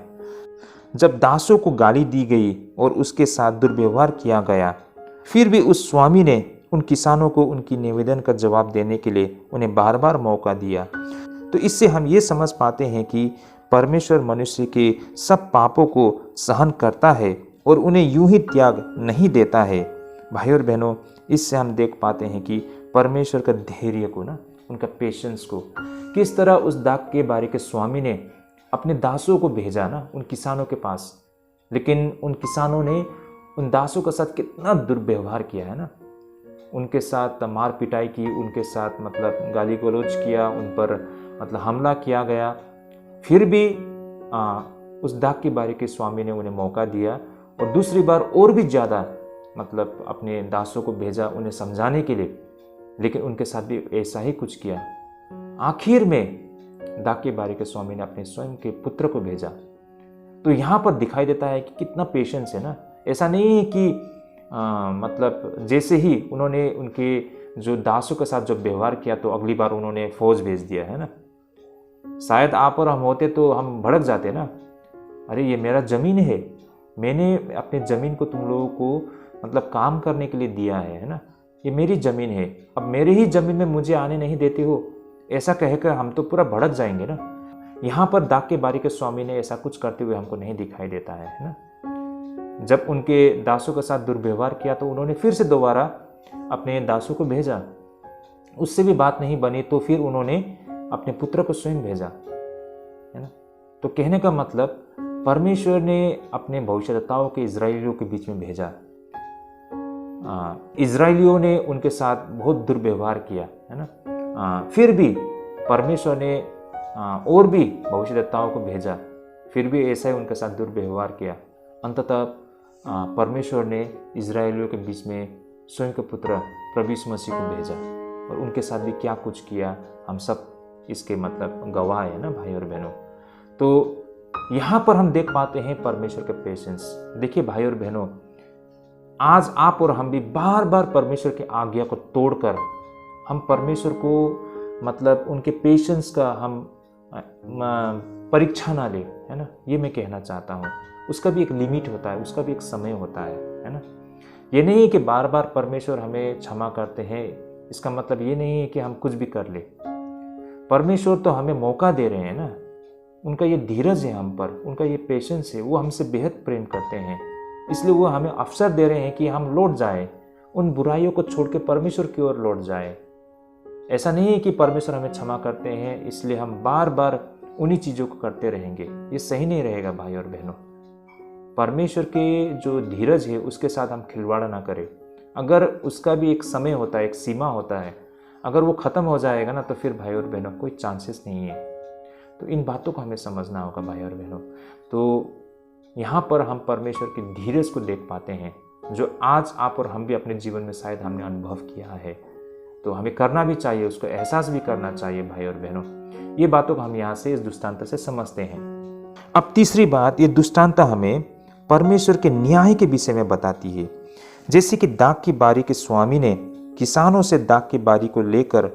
जब दासों को गाली दी गई और उसके साथ दुर्व्यवहार किया गया, फिर भी उस स्वामी ने उन किसानों को उनकी निवेदन का जवाब देने के लिए उन्हें बार बार मौका दिया। तो इससे हम ये समझ पाते हैं कि परमेश्वर मनुष्य के सब पापों को सहन करता है और उन्हें यूं ही त्याग नहीं देता है। भाई और बहनों, इससे हम देख पाते हैं कि परमेश्वर का धैर्य को ना, उनका पेशेंस को, किस तरह उस दाख के बारी के स्वामी ने अपने दासों को भेजा ना उन किसानों के पास, लेकिन उन किसानों ने उन दासों के साथ कितना दुर्व्यवहार किया है ना। उनके साथ मार पिटाई की, उनके साथ मतलब गाली गलौज किया, उन पर मतलब हमला किया गया। फिर भी उस दाख की बारी के स्वामी ने उन्हें मौका दिया और दूसरी बार और भी ज़्यादा मतलब अपने दासों को भेजा उन्हें समझाने के लिए, लेकिन उनके साथ भी ऐसा ही कुछ किया। आखिर में दाख की बारी के स्वामी ने अपने स्वयं के पुत्र को भेजा। तो यहाँ पर दिखाई देता है कि कितना पेशेंस है ना। ऐसा नहीं है कि मतलब जैसे ही उन्होंने उनके जो दासों के साथ जो व्यवहार किया तो अगली बार उन्होंने फौज भेज दिया, है ना। शायद आप और हम होते तो हम भड़क जाते ना, अरे ये मेरा ज़मीन है, मैंने अपने ज़मीन को तुम लोगों को मतलब काम करने के लिए दिया है ना, ये मेरी ज़मीन है, अब मेरे ही ज़मीन में मुझे आने नहीं देते हो, ऐसा कहकर हम तो पूरा भड़क जाएंगे ना। यहाँ पर दाख के बारी के स्वामी ने ऐसा कुछ करते हुए हमको नहीं दिखाई देता है ना। जब उनके दासों के साथ दुर्व्यवहार किया तो उन्होंने फिर से दोबारा अपने दासों को भेजा, उससे भी बात नहीं बनी तो फिर उन्होंने अपने पुत्र को स्वयं भेजा, है ना। तो कहने का मतलब परमेश्वर ने अपने भविष्यद्वक्ताओं के इजरायलियों के बीच में भेजा। इजरायलियों ने उनके साथ बहुत दुर्व्यवहार किया, है ना। फिर भी परमेश्वर ने और भी भविष्यद्वक्ताओं को भेजा, फिर भी ऐसा ही उनके साथ दुर्व्यवहार किया। अंततः परमेश्वर ने इजरायलियों के बीच में स्वयं के पुत्र प्रभु यीशु मसीह को भेजा और उनके साथ भी क्या कुछ किया, हम सब इसके मतलब गवाह है ना भाई और बहनों। तो यहाँ पर हम देख पाते हैं परमेश्वर के पेशेंस। देखिए भाई और बहनों, आज आप और हम भी बार बार परमेश्वर की आज्ञा को तोड़कर हम परमेश्वर को मतलब उनके पेशेंस का हम परीक्षा ना ले, है ना। ये मैं कहना चाहता हूँ। उसका भी एक लिमिट होता है, उसका भी एक समय होता है ना। ये नहीं है कि बार बार परमेश्वर हमें क्षमा करते हैं, इसका मतलब ये नहीं है कि हम कुछ भी कर ले। परमेश्वर तो हमें मौका दे रहे हैं ना, उनका ये धीरज है हम पर, उनका ये पेशेंस है, वो हमसे बेहद प्रेम करते हैं, इसलिए वो हमें अवसर दे रहे हैं कि हम लौट जाए, उन बुराइयों को छोड़ के परमेश्वर की ओर लौट जाए। ऐसा नहीं है कि परमेश्वर हमें क्षमा करते हैं इसलिए हम बार बार उन्हीं चीज़ों को करते रहेंगे, ये सही नहीं रहेगा भाई और बहनों। परमेश्वर के जो धीरज है उसके साथ हम खिलवाड़ ना करें। अगर उसका भी एक समय होता है, एक सीमा होता है, अगर वो ख़त्म हो जाएगा ना तो फिर भाई और बहनों कोई चांसेस नहीं है। तो इन बातों को हमें समझना होगा भाई और बहनों। तो यहाँ पर हम परमेश्वर के धीरज को देख पाते हैं, जो आज आप और हम भी अपने जीवन में शायद हमने अनुभव किया है। तो हमें करना भी चाहिए, उसको एहसास भी करना चाहिए भाई और बहनों। ये बातों को हम यहाँ से इस दृष्टांत से समझते हैं। अब तीसरी बात, ये दृष्टांत हमें परमेश्वर के न्याय के विषय में बताती है। जैसे कि दाख की बारी के स्वामी ने किसानों से दाख की बारी को लेकर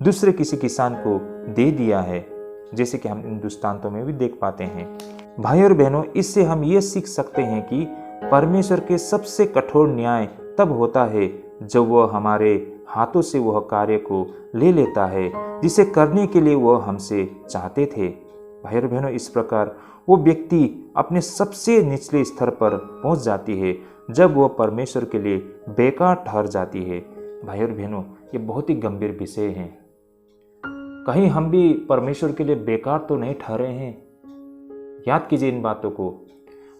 दूसरे किसी किसान को दे दिया है, जैसे कि हम इन दृष्टांतों में भी देख पाते हैं। भाई और बहनों, इससे हम ये सीख सकते हैं कि परमेश्वर के सबसे कठोर न्याय तब होता है जब वह हमारे हाथों से वह कार्य को ले लेता है जिसे करने के लिए वह हमसे चाहते थे। भाई और बहनों, इस प्रकार वो व्यक्ति अपने सबसे निचले स्तर पर पहुंच जाती है जब वह परमेश्वर के लिए बेकार ठहर जाती है। भाई और बहनों, ये बहुत ही गंभीर विषय है। कहीं हम भी परमेश्वर के लिए बेकार तो नहीं ठहरे हैं? याद कीजिए इन बातों को।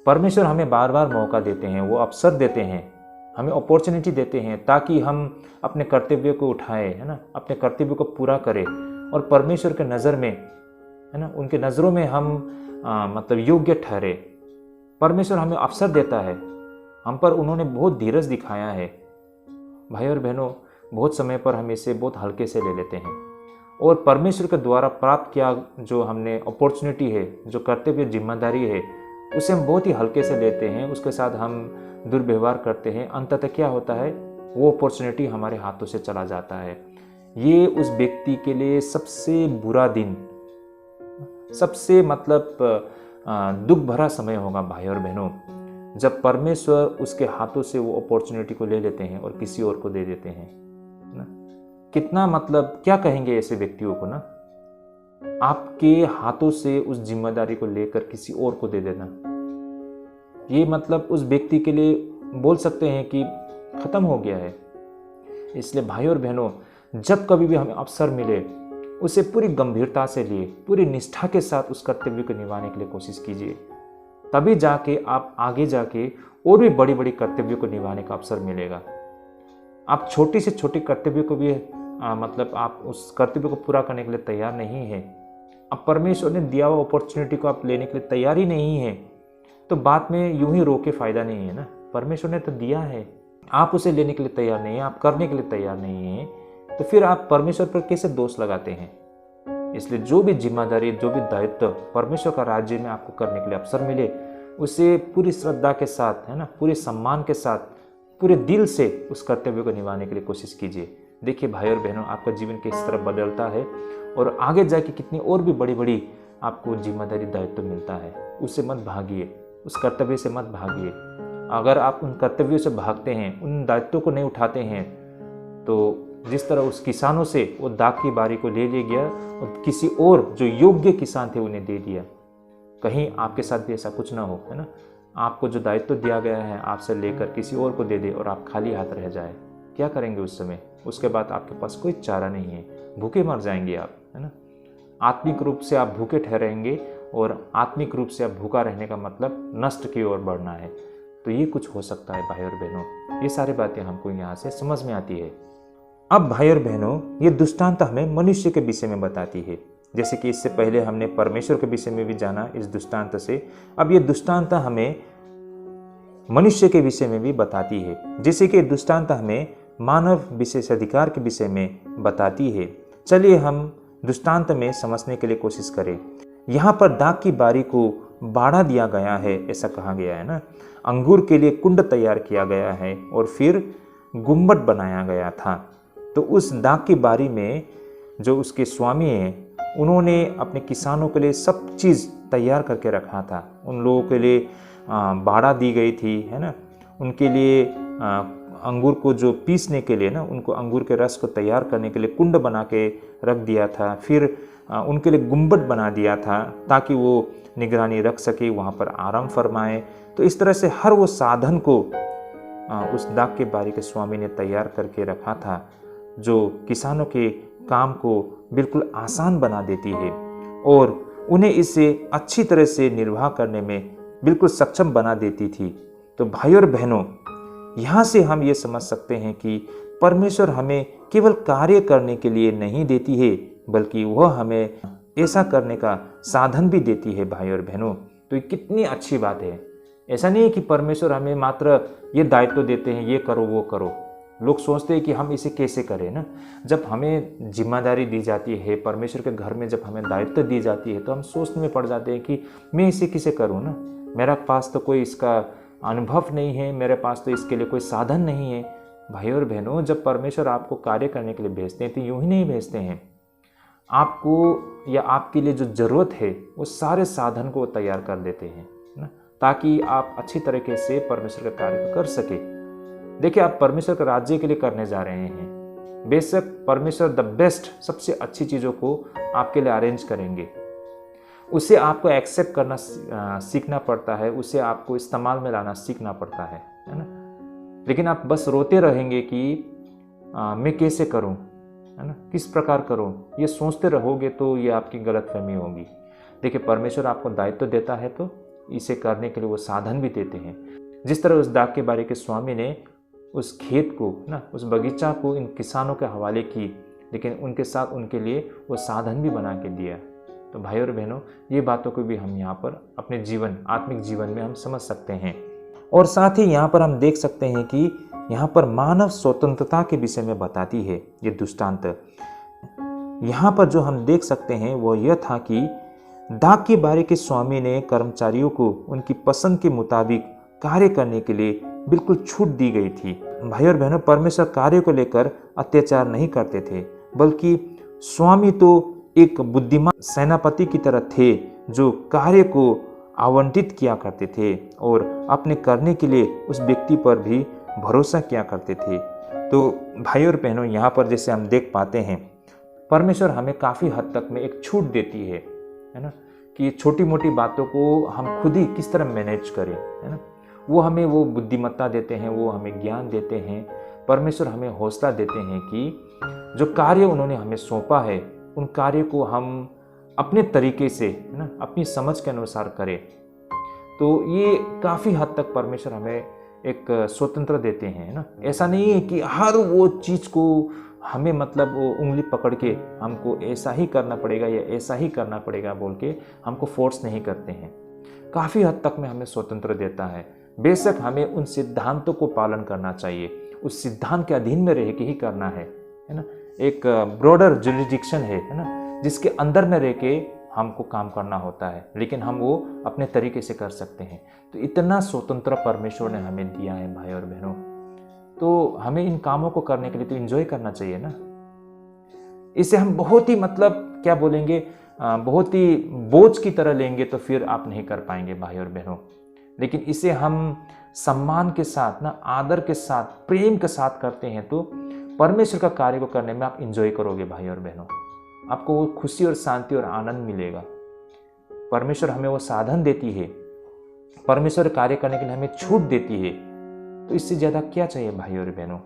परमेश्वर हमें बार बार मौका देते हैं, वो अवसर देते हैं, हमें अपॉर्चुनिटी देते हैं ताकि हम अपने कर्तव्य को उठाएं, है ना, अपने कर्तव्य को पूरा करें और परमेश्वर के नज़र में, है ना, उनके नज़रों में हम मतलब योग्य ठहरे। परमेश्वर हमें अवसर देता है, हम पर उन्होंने बहुत धीरज दिखाया है। भाई और बहनों, बहुत समय पर हम इसे बहुत हल्के से ले लेते हैं और परमेश्वर के द्वारा प्राप्त किया जो हमने अपॉर्चुनिटी है, जो कर्तव्य जिम्मेदारी है, उसे हम बहुत ही हल्के से लेते हैं, उसके साथ हम दुर्व्यवहार करते हैं। अंततः क्या होता है, वो अपॉर्चुनिटी हमारे हाथों से चला जाता है। ये उस व्यक्ति के लिए सबसे बुरा दिन, सबसे मतलब दुख भरा समय होगा भाई और बहनों, जब परमेश्वर उसके हाथों से वो अपॉर्चुनिटी को ले लेते हैं और किसी और को दे देते हैं ना। कितना मतलब क्या कहेंगे ऐसे व्यक्तियों को ना, आपके हाथों से उस जिम्मेदारी को लेकर किसी और को दे देना, ये मतलब उस व्यक्ति के लिए बोल सकते हैं कि खत्म हो गया है। इसलिए भाई और बहनों, जब कभी भी हमें अवसर मिले उसे पूरी गंभीरता से लिए, पूरी निष्ठा के साथ उस कर्तव्य को निभाने के लिए कोशिश कीजिए। तभी जाके आप आगे जाके और भी बड़ी बड़ी कर्तव्यों को निभाने का अवसर मिलेगा। आप छोटी से छोटी कर्तव्य को भी मतलब आप उस कर्तव्य को पूरा करने के लिए तैयार नहीं है, अब परमेश्वर ने दिया हुआ अपॉर्चुनिटी को आप लेने के लिए तैयार ही नहीं है, तो बात में यूं ही रोके फायदा नहीं है ना। परमेश्वर ने तो दिया है, आप उसे लेने के लिए तैयार नहीं है, आप करने के लिए तैयार नहीं है, तो फिर आप परमेश्वर पर कैसे दोष लगाते हैं। इसलिए जो भी जिम्मेदारी, जो भी दायित्व परमेश्वर का राज्य में आपको करने के लिए अवसर मिले, उसे पूरी श्रद्धा के साथ, है ना, पूरे सम्मान के साथ, पूरे दिल से उस कर्तव्य को निभाने के लिए कोशिश कीजिए। देखिए भाई और बहनों, आपका जीवन किस तरह बदलता है और आगे जाके कितनी और भी बड़ी बड़ी आपको जिम्मेदारी, दायित्व मिलता है। उससे मत भागिए, उस कर्तव्य से मत भागिए। अगर आप उन कर्तव्यों से भागते हैं, उन दायित्वों को नहीं उठाते हैं, तो जिस तरह उस किसानों से वो दाख की बारी को ले गया और किसी और जो योग्य किसान थे उन्हें दे दिया, कहीं आपके साथ भी ऐसा कुछ ना हो, है ना। आपको जो दायित्व दिया गया है आपसे लेकर किसी और को दे दे और आप खाली हाथ रह जाए, क्या करेंगे उस समय? उसके बाद आपके पास कोई चारा नहीं है, भूखे मर जाएंगे आप, है ना। आत्मिक रूप से आप भूखे ठहरेंगे और आत्मिक रूप से आप भूखा रहने का मतलब नष्ट की ओर बढ़ना है। तो ये कुछ हो सकता है भाई और बहनों। ये सारी बातें हमको यहाँ से समझ में आती है। अब भाई और बहनों, ये दृष्टांत हमें मनुष्य के विषय में बताती है। जैसे कि इससे पहले हमने परमेश्वर के विषय में भी जाना इस दृष्टांत से, अब ये दृष्टांत हमें मनुष्य के विषय में भी बताती है, जैसे कि दृष्टांत हमें मानव विशेषाधिकार के विषय में बताती है। चलिए हम दृष्टांत में समझने के लिए कोशिश करें। यहाँ पर दाख की बारी को बाड़ा दिया गया है, ऐसा कहा गया है ना। अंगूर के लिए कुंड तैयार किया गया है और फिर गुम्बद बनाया गया था। तो उस दाख की बारी में जो उसके स्वामी हैं, उन्होंने अपने किसानों के लिए सब चीज़ तैयार करके रखा था। उन लोगों के लिए बाड़ा दी गई थी, है ना। उनके लिए अंगूर को जो पीसने के लिए ना, उनको अंगूर के रस को तैयार करने के लिए कुंड बना के रख दिया था। फिर उनके लिए गुम्बद बना दिया था ताकि वो निगरानी रख सके, वहाँ पर आराम फरमाए। तो इस तरह से हर वो साधन को उस दाख के बारी के स्वामी ने तैयार करके रखा था, जो किसानों के काम को बिल्कुल आसान बना देती है और उन्हें इससे अच्छी तरह से निर्वाह करने में बिल्कुल सक्षम बना देती थी। तो भाई और बहनों, यहाँ से हम ये समझ सकते हैं कि परमेश्वर हमें केवल कार्य करने के लिए नहीं देती है, बल्कि वह हमें ऐसा करने का साधन भी देती है। भाई और बहनों, तो ये कितनी अच्छी बात है। ऐसा नहीं है कि परमेश्वर हमें मात्र ये दायित्व देते हैं, ये करो वो करो। लोग सोचते हैं कि हम इसे कैसे करें ना। जब हमें जिम्मेदारी दी जाती है, परमेश्वर के घर में जब हमें दायित्व दी जाती है, तो हम सोचने में पड़ जाते हैं कि मैं इसे किसे करूँ ना। मेरा पास तो कोई इसका अनुभव नहीं है, मेरे पास तो इसके लिए कोई साधन नहीं है। भाई और बहनों, जब परमेश्वर आपको कार्य करने के लिए भेजते हैं तो यूं ही नहीं भेजते हैं। आपको या आपके लिए जो ज़रूरत है वो सारे साधन को तैयार कर देते हैं ना, ताकि आप अच्छी तरीके से परमेश्वर का कार्य कर सके। देखिए, आप परमेश्वर के राज्य के लिए करने जा रहे हैं। बेशक परमेश्वर द बेस्ट, सबसे अच्छी चीज़ों को आपके लिए अरेंज करेंगे। उसे आपको एक्सेप्ट करना सीखना पड़ता है, उसे आपको इस्तेमाल में लाना सीखना पड़ता है ना। लेकिन आप बस रोते रहेंगे कि मैं कैसे करूं, है ना, किस प्रकार करूं, ये सोचते रहोगे तो ये आपकी गलतफहमी होगी। देखिए, परमेश्वर आपको दायित्व देता है तो इसे करने के लिए वो साधन भी देते हैं। जिस तरह उस दाख के बारी के स्वामी ने उस खेत को ना, उस बगीचा को इन किसानों के हवाले की, लेकिन उनके साथ उनके लिए वो साधन भी बना के दिया। तो भाई और बहनों, ये बातों को भी हम यहाँ पर अपने जीवन, आत्मिक जीवन में हम समझ सकते हैं। और साथ ही यहाँ पर हम देख सकते हैं कि यहाँ पर मानव स्वतंत्रता के विषय में बताती है ये दृष्टांत। यहाँ पर जो हम देख सकते हैं वो यह था कि दाख की बारी के स्वामी ने कर्मचारियों को उनकी पसंद के मुताबिक कार्य करने के लिए बिल्कुल छूट दी गई थी। भाई और बहनों, परमेश्वर कार्य को लेकर अत्याचार नहीं करते थे, बल्कि स्वामी तो एक बुद्धिमान सेनापति की तरह थे जो कार्य को आवंटित किया करते थे और अपने करने के लिए उस व्यक्ति पर भी भरोसा किया करते थे। तो भाई और बहनों, यहाँ पर जैसे हम देख पाते हैं, परमेश्वर हमें काफ़ी हद तक में एक छूट देती है ना, कि छोटी मोटी बातों को हम खुद ही किस तरह मैनेज करें, है ना। वो हमें वो बुद्धिमत्ता देते हैं, वो हमें ज्ञान देते हैं। परमेश्वर हमें हौसला देते हैं कि जो कार्य उन्होंने हमें सौंपा है, उन कार्य को हम अपने तरीके से, है ना, अपनी समझ के अनुसार करें। तो ये काफ़ी हद तक परमेश्वर हमें एक स्वतंत्र देते हैं, है ना। ऐसा नहीं है कि हर वो चीज़ को हमें मतलब वो उंगली पकड़ के हमको ऐसा ही करना पड़ेगा या ऐसा ही करना पड़ेगा बोल के हमको फोर्स नहीं करते हैं। काफ़ी हद तक में हमें स्वतंत्र देता है। बेशक हमें उन सिद्धांतों को पालन करना चाहिए, उस सिद्धांत के अधीन में रह के ही करना है ना। एक ब्रॉडर जुरिडिक्शन है ना, जिसके अंदर में रह के हमको काम करना होता है, लेकिन हम वो अपने तरीके से कर सकते हैं। तो इतना स्वतंत्र परमेश्वर ने हमें दिया है भाई और बहनों। तो हमें इन कामों को करने के लिए तो एंजॉय करना चाहिए ना। इसे हम बहुत ही मतलब क्या बोलेंगे, बहुत ही बोझ की तरह लेंगे तो फिर आप नहीं कर पाएंगे भाई और बहनों। लेकिन इसे हम सम्मान के साथ ना, आदर के साथ, प्रेम के साथ करते हैं तो परमेश्वर का कार्य को करने में आप एंजॉय करोगे भाई और बहनों। आपको वो खुशी और शांति और आनंद मिलेगा। परमेश्वर हमें वो साधन देती है, परमेश्वर कार्य करने के लिए हमें छूट देती है। तो इससे ज़्यादा क्या चाहिए भाई और बहनों।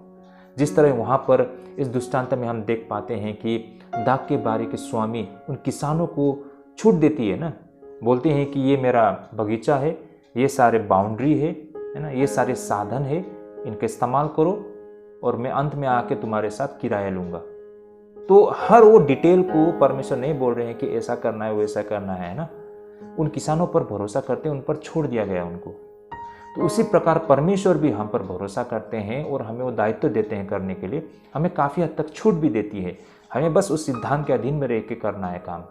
जिस तरह वहाँ पर इस दृष्टांत में हम देख पाते हैं कि दाख के बारी के स्वामी उन किसानों को छूट देती है ना, बोलते हैं कि ये मेरा बगीचा है, ये सारे बाउंड्री है ना, ये सारे साधन है, इनके इस्तेमाल करो और मैं अंत में आके तुम्हारे साथ किराया लूँगा। तो हर वो डिटेल को परमेश्वर नहीं बोल रहे हैं कि ऐसा करना है वैसा करना है ना। उन किसानों पर भरोसा करते हैं, उन पर छोड़ दिया गया उनको। तो उसी प्रकार परमेश्वर भी हम पर भरोसा करते हैं और हमें वो दायित्व देते हैं करने के लिए, हमें काफ़ी हद तक छूट भी देती है। हमें बस उस सिद्धांत के अधीन में रह के करना है काम।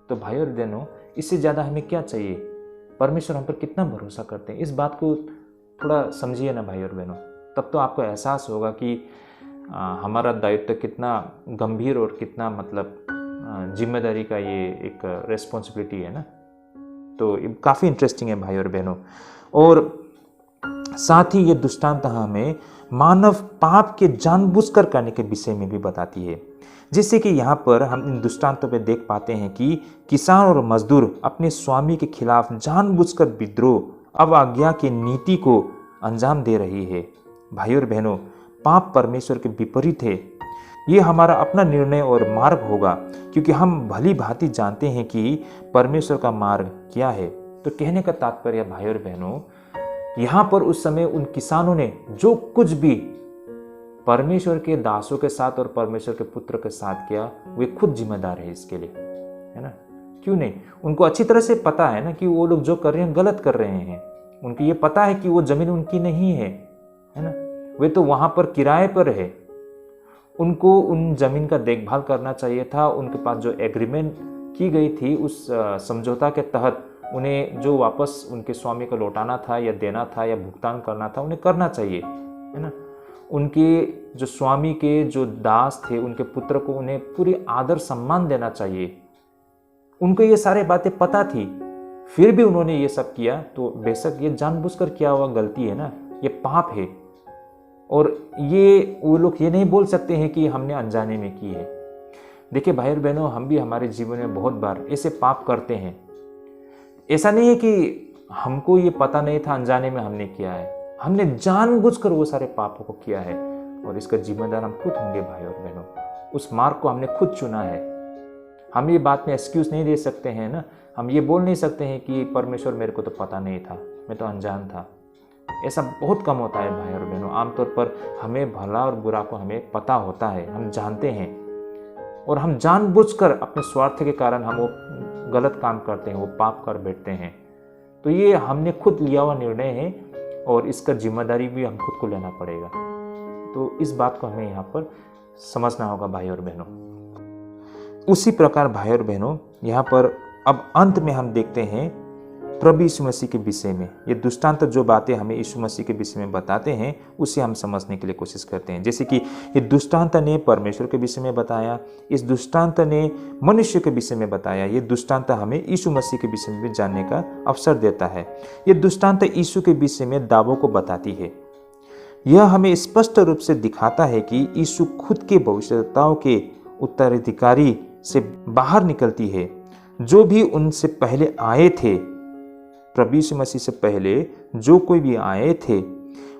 तो भाई और बहनों, इससे ज़्यादा हमें क्या चाहिए? परमेश्वर हम पर कितना भरोसा करते हैं, इस बात को थोड़ा समझिए ना भाई और बहनों। तब तो आपको एहसास होगा कि हमारा दायित्व कितना गंभीर और कितना मतलब जिम्मेदारी का ये एक रेस्पॉन्सिबिलिटी है ना। तो काफ़ी इंटरेस्टिंग है भाई और बहनों। और साथ ही ये दृष्टांत हमें मानव पाप के जानबूझकर करने के विषय में भी बताती है। जैसे कि यहाँ पर हम इन दृष्टांतों पे देख पाते हैं कि किसान और मजदूर अपने स्वामी के खिलाफ जानबूझकर विद्रोह, अवज्ञा की नीति को अंजाम दे रही है। भाई और बहनों, पाप परमेश्वर के विपरीत है। ये हमारा अपना निर्णय और मार्ग होगा, क्योंकि हम भली भांति जानते हैं कि परमेश्वर का मार्ग क्या है। तो कहने का तात्पर्य भाई और बहनों, यहाँ पर उस समय उन किसानों ने जो कुछ भी परमेश्वर के दासों के साथ और परमेश्वर के पुत्र के साथ किया, वे खुद जिम्मेदार है इसके लिए, है ना। क्यों नहीं? उनको अच्छी तरह से पता है ना कि वो लोग जो कर रहे हैं गलत कर रहे हैं। उनको ये पता है कि वो जमीन उनकी नहीं है ना। वे तो वहां पर किराए पर है। उनको उन जमीन का देखभाल करना चाहिए था। उनके पास जो एग्रीमेंट की गई थी, उस समझौता के तहत उन्हें जो वापस उनके स्वामी को लौटाना था या देना था या भुगतान करना था, उन्हें करना चाहिए, है ना। उनके जो स्वामी के जो दास थे, उनके पुत्र को उन्हें पूरी आदर सम्मान देना चाहिए। उनको ये सारी बातें पता थी, फिर भी उन्होंने ये सब किया। तो बेशक ये जानबूझकर किया हुआ गलती है ना, ये पाप है। और ये वो लोग ये नहीं बोल सकते हैं कि हमने अनजाने में की है। देखिए भाई और बहनों, हम भी हमारे जीवन में बहुत बार ऐसे पाप करते हैं। ऐसा नहीं है कि हमको ये पता नहीं था, अनजाने में हमने किया है। हमने जानबूझकर वो सारे पापों को किया है और इसका जिम्मेदार हम खुद होंगे भाई और बहनों। उस मार्ग को हमने खुद चुना है। हम ये बात में एक्सक्यूज नहीं दे सकते हैं ना। हम ये बोल नहीं सकते हैं कि परमेश्वर मेरे को तो पता नहीं था, मैं तो अनजान था। ऐसा बहुत कम होता है भाई और बहनों। आमतौर पर हमें भला और बुरा को हमें पता होता है, हम जानते हैं, और हम जानबूझकर अपने स्वार्थ के कारण हम वो गलत काम करते हैं, वो पाप कर बैठते हैं। तो ये हमने खुद लिया हुआ निर्णय है और इसका जिम्मेदारी भी हम खुद को लेना पड़ेगा। तो इस बात को हमें यहाँ पर समझना होगा भाई और बहनों। उसी प्रकार भाई और बहनों, यहाँ पर अब अंत में हम देखते हैं प्रभु यीशु मसीह के विषय में। ये दृष्टांत जो बातें हमें यीशु मसीह के विषय में बताते हैं, उसे हम समझने के लिए कोशिश करते हैं। जैसे कि ये दृष्टांत ने परमेश्वर के विषय में बताया, इस दृष्टांत ने मनुष्य के विषय में बताया, ये दृष्टांत हमें यीशु मसीह के विषय में भी जानने का अवसर देता है। ये दृष्टांत यीशु के विषय में दावों को बताती है। यह हमें स्पष्ट रूप से दिखाता है कि यीशु खुद के भविष्यवक्ताओं के उत्तराधिकारी से बाहर निकलती है। जो भी उनसे पहले आए थे, प्रभु यीशु मसीह से पहले जो कोई भी आए थे,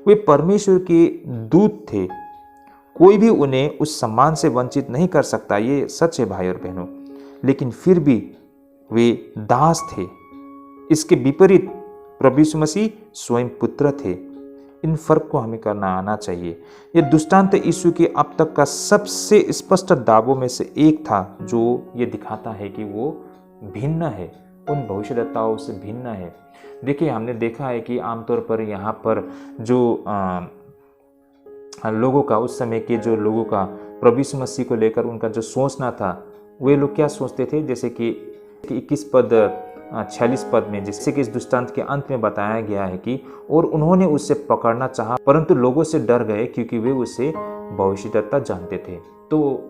वे परमेश्वर के दूत थे। कोई भी उन्हें उस सम्मान से वंचित नहीं कर सकता, ये सच है भाई और बहनों। लेकिन फिर भी वे दास थे। इसके विपरीत प्रभु यीशु मसीह स्वयं पुत्र थे। इन फर्क को हमें करना आना चाहिए। यह दृष्टांत यीशु के अब तक का सबसे स्पष्ट दावों में से एक था, जो ये दिखाता है कि वो भिन्न है, उन भविष्यद्वक्ताओं से भिन्न है। देखिए, हमने देखा है कि आमतौर पर यहाँ पर जो लोगों का, उस समय के जो लोगों का प्रभु यीशु मसीह को लेकर उनका जो सोचना था, वे लोग क्या सोचते थे। जैसे कि 21 पद 46 पद में, जैसे कि इस दृष्टांत के अंत में बताया गया है कि और उन्होंने उससे पकड़ना चाहा, परंतु लोगों से डर गए, क्योंकि वे उसे भविष्यद्वक्ता जानते थे। तो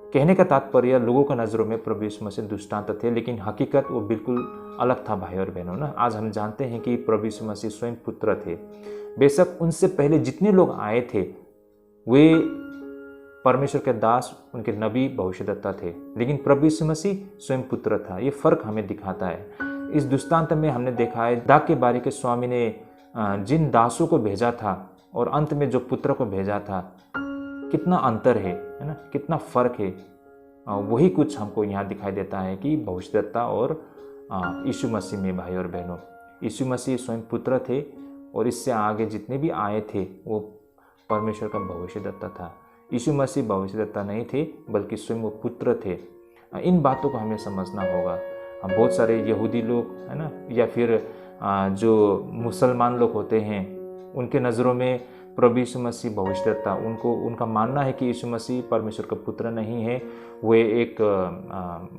कहने का तात्पर्य, लोगों का नज़रों में प्रभु यीशु मसीह दृष्टांत थे, लेकिन हकीकत वो बिल्कुल अलग था भाई और बहनों ना। आज हम जानते हैं कि प्रभु यीशु मसीह स्वयं पुत्र थे। बेशक उनसे पहले जितने लोग आए थे, वे परमेश्वर के दास, उनके नबी, भविष्यद्वक्ता थे, लेकिन प्रभु यीशु मसीह स्वयं पुत्र था। ये फर्क हमें दिखाता है। इस दृष्टांत में हमने देखा है, दाख के बारी के स्वामी ने जिन दासों को भेजा था और अंत में जो पुत्र को भेजा था, कितना अंतर है ना, कितना फर्क है। वही कुछ हमको यहाँ दिखाई देता है कि भविष्यद्वक्ता और यीशु मसीह में भाई और बहनों। यीशु मसीह स्वयं पुत्र थे और इससे आगे जितने भी आए थे वो परमेश्वर का भविष्यद्वक्ता था। यीशु मसीह भविष्यद्वक्ता नहीं थे, बल्कि स्वयं वो पुत्र थे। इन बातों को हमें समझना होगा। बहुत सारे यहूदी लोग, है ना, या फिर जो मुसलमान लोग होते हैं उनके नज़रों में प्रभु यीशु मसीह भविष्यद्वक्ता, उनका मानना है कि यीशु मसीह परमेश्वर का पुत्र नहीं है, वो एक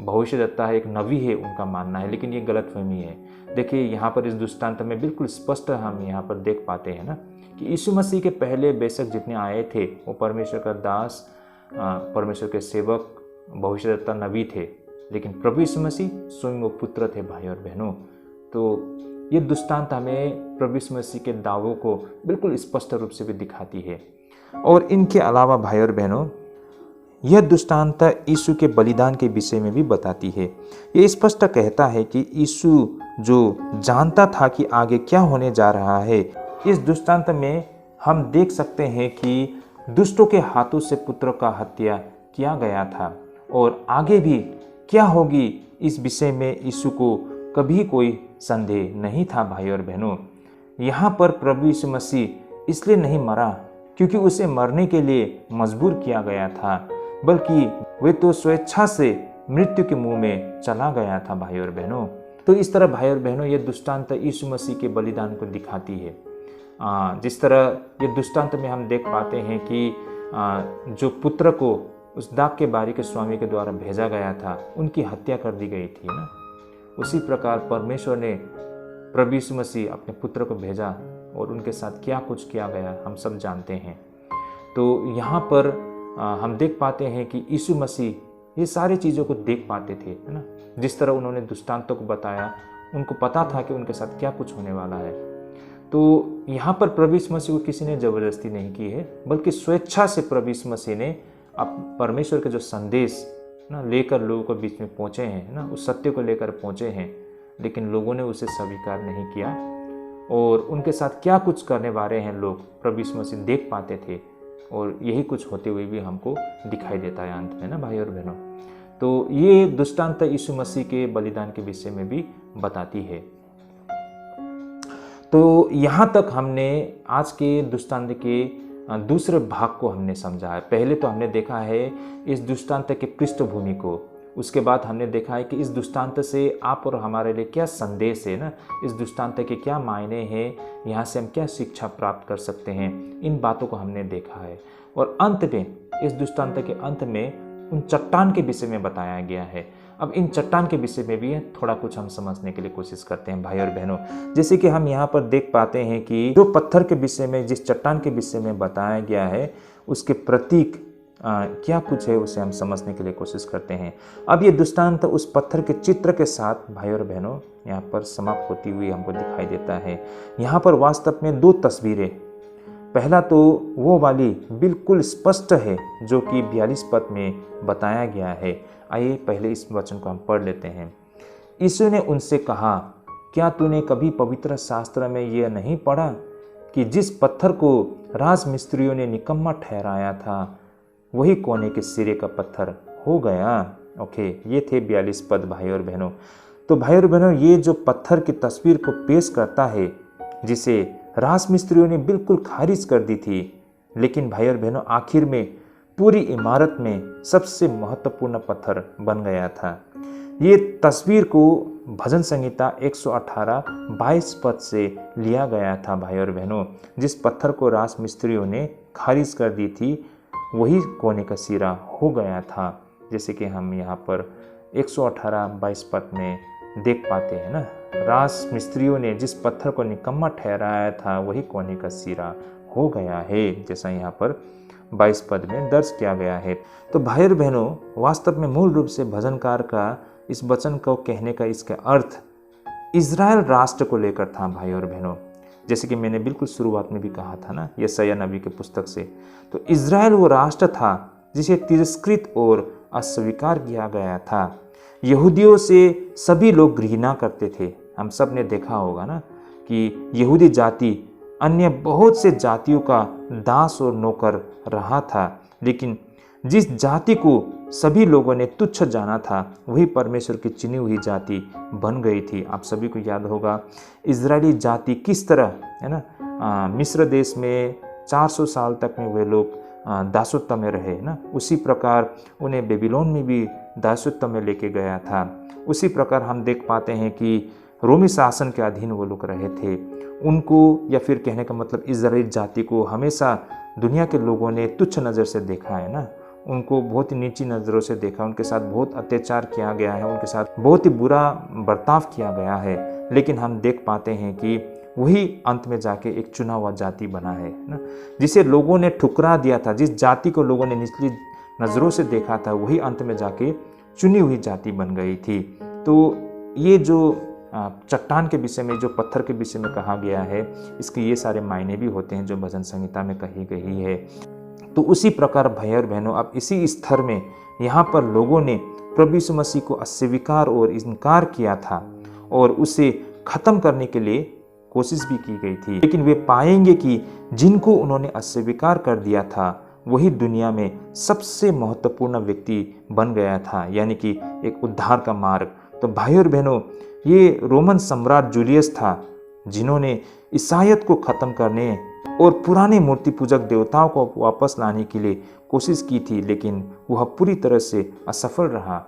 भविष्यद्वक्ता है, एक नबी है, उनका मानना है। लेकिन ये गलतफहमी है। देखिए यहाँ पर इस दृष्टांत में बिल्कुल स्पष्ट हम यहाँ पर देख पाते हैं ना कि यीशु मसीह के पहले बेशक जितने आए थे वो परमेश्वर का दास, परमेश्वर के सेवक, भविष्यद्वक्ता, नबी थे, लेकिन प्रभु यीशु मसीह स्वयं वो पुत्र थे। भाई और बहनों, तो ये दृष्टांत हमें प्रभु यीशु मसीह के दावों को बिल्कुल स्पष्ट रूप से भी दिखाती है। और इनके अलावा भाई और बहनों, यह दृष्टांत यीशु के बलिदान के विषय में भी बताती है। ये स्पष्ट कहता है कि यीशु जो जानता था कि आगे क्या होने जा रहा है, इस दृष्टांत में हम देख सकते हैं कि दुष्टों के हाथों से पुत्र का हत्या किया गया था और आगे भी क्या होगी इस विषय में यीशु को कभी कोई संदेह नहीं था। भाई और बहनों, यहाँ पर प्रभु यीशु मसीह इसलिए नहीं मरा क्योंकि उसे मरने के लिए मजबूर किया गया था, बल्कि वे तो स्वेच्छा से मृत्यु के मुंह में चला गया था। भाई और बहनों, तो इस तरह भाई और बहनों, ये दृष्टांत यीशु मसीह के बलिदान को दिखाती है। जिस तरह ये दृष्टांत में हम देख पाते हैं कि जो पुत्र को उस दाख के बारी के स्वामी के द्वारा भेजा गया था, उनकी हत्या कर दी गई थी ना, उसी प्रकार परमेश्वर ने प्रभु यीशु मसीह अपने पुत्र को भेजा और उनके साथ क्या कुछ किया गया हम सब जानते हैं। तो यहाँ पर हम देख पाते हैं कि यीशु मसीह ये सारी चीज़ों को देख पाते थे, है ना। जिस तरह उन्होंने दृष्टांतों को बताया, उनको पता था कि उनके साथ क्या कुछ होने वाला है। तो यहाँ पर प्रभु यीशु मसीह को किसी ने ज़बरदस्ती नहीं की है, बल्कि स्वेच्छा से प्रभु यीशु मसीह ने परमेश्वर के जो संदेश ना लेकर लोगों के बीच में पहुँचे हैं ना, उस सत्य को लेकर पहुँचे हैं, लेकिन लोगों ने उसे स्वीकार नहीं किया और उनके साथ क्या कुछ करने वाले हैं लोग प्रभु यीशु मसीह देख पाते थे और यही कुछ होते हुए भी हमको दिखाई देता है अंत में ना भाई और बहनों। तो ये दृष्टांत यीशु मसीह के बलिदान के विषय में भी बताती है। तो यहाँ तक हमने आज के दृष्टांत के दूसरे भाग को हमने समझा है। पहले तो हमने देखा है इस दृष्टांत के पृष्ठभूमि को, उसके बाद हमने देखा है कि इस दृष्टांत से आप और हमारे लिए क्या संदेश है ना, इस दृष्टांत के क्या मायने हैं, यहाँ से हम क्या शिक्षा प्राप्त कर सकते हैं, इन बातों को हमने देखा है। और अंत में इस दृष्टांत के अंत में उन चट्टान के विषय में बताया गया है। अब इन चट्टान के विषय में भी थोड़ा कुछ हम समझने के लिए कोशिश करते हैं भाई और बहनों। जैसे कि हम यहाँ पर देख पाते हैं कि जो पत्थर के विषय में, जिस चट्टान के विषय में बताया गया है, उसके प्रतीक क्या कुछ है उसे हम समझने के लिए कोशिश करते हैं। अब ये दृष्टांत उस पत्थर के चित्र के साथ भाई और बहनों यहाँ पर समाप्त होती हुई हमको दिखाई देता है। यहाँ पर वास्तव में दो तस्वीरें, पहला तो वो वाली बिल्कुल स्पष्ट है जो कि 42 पद में बताया गया है। आइए पहले इस वचन को हम पढ़ लेते हैं। यीशु ने उनसे कहा, क्या तूने कभी पवित्र शास्त्र में यह नहीं पढ़ा कि जिस पत्थर को राजमिस्त्रियों ने निकम्मा ठहराया था, वही कोने के सिरे का पत्थर हो गया। ओके, ये थे 42 पद भाई और बहनों। तो भाई और बहनों, ये जो पत्थर की तस्वीर को पेश करता है, जिसे राजमिस्त्रियों ने बिल्कुल खारिज कर दी थी, लेकिन भाई और बहनों आखिर में पूरी इमारत में सबसे महत्वपूर्ण पत्थर बन गया था। ये तस्वीर को भजन संहिता 118:22 पद से लिया गया था भाई और बहनों। जिस पत्थर को राजमिस्त्रियों ने खारिज कर दी थी, वही कोने का सिरा हो गया था, जैसे कि हम यहाँ पर 118:22 पद में देख पाते हैं ना। राजमिस्त्रियों ने जिस पत्थर को निकम्मा ठहराया था, वही कोने का सिरा हो गया है, जैसा यहाँ पर 22 पद में दर्ज किया गया है। तो भाई और बहनों, वास्तव में मूल रूप से भजनकार का इस वचन को कहने का इसका अर्थ इज़राइल राष्ट्र को लेकर था भाई और बहनों। जैसे कि मैंने बिल्कुल शुरुआत में भी कहा था ना, यशायाह नबी के पुस्तक से, तो इज़राइल वो राष्ट्र था जिसे तिरस्कृत और अस्वीकार किया गया था। यहूदियों से सभी लोग घृणा करते थे। हम सब ने देखा होगा ना कि यहूदी जाति अन्य बहुत से जातियों का दास और नौकर रहा था, लेकिन जिस जाति को सभी लोगों ने तुच्छ जाना था, वही परमेश्वर की चुनी हुई जाति बन गई थी। आप सभी को याद होगा इजरायली जाति किस तरह, है ना, मिस्र देश में 400 साल तक में वे लोग दासत्व में रहे ना। उसी प्रकार उन्हें बेबीलोन में भी दासत्व में लेके गया था। उसी प्रकार हम देख पाते हैं कि रोमी शासन के अधीन वो लोग रहे थे, उनको, या फिर कहने का मतलब इजराइल जाति को हमेशा दुनिया के लोगों ने तुच्छ नज़र से देखा है ना, उनको बहुत ही नीची नज़रों से देखा, उनके साथ बहुत अत्याचार किया गया है, उनके साथ बहुत ही बुरा बर्ताव किया गया है। लेकिन हम देख पाते हैं कि वही अंत में जाके एक चुना हुआ जाति बना है ना, जिसे लोगों ने ठुकरा दिया था, जिस जाति को लोगों ने निचली नज़रों से देखा था, वही अंत में जाके चुनी हुई जाति बन गई थी। तो ये जो चट्टान के विषय में, जो पत्थर के विषय में कहा गया है, इसके ये सारे मायने भी होते हैं जो भजन संहिता में कही गई है। तो उसी प्रकार भाई और बहनों, अब इसी स्तर में यहाँ पर लोगों ने प्रभु यीशु मसीह को अस्वीकार और इनकार किया था और उसे ख़त्म करने के लिए कोशिश भी की गई थी। लेकिन वे पाएंगे कि जिनको उन्होंने अस्वीकार कर दिया था वही दुनिया में सबसे महत्वपूर्ण व्यक्ति बन गया था, यानी कि एक उद्धार का मार्ग। तो भाई और बहनों, ये रोमन सम्राट जूलियस था जिन्होंने ईसाईयत को ख़त्म करने और पुराने मूर्ति पूजक देवताओं को वापस लाने के लिए कोशिश की थी, लेकिन वह पूरी तरह से असफल रहा।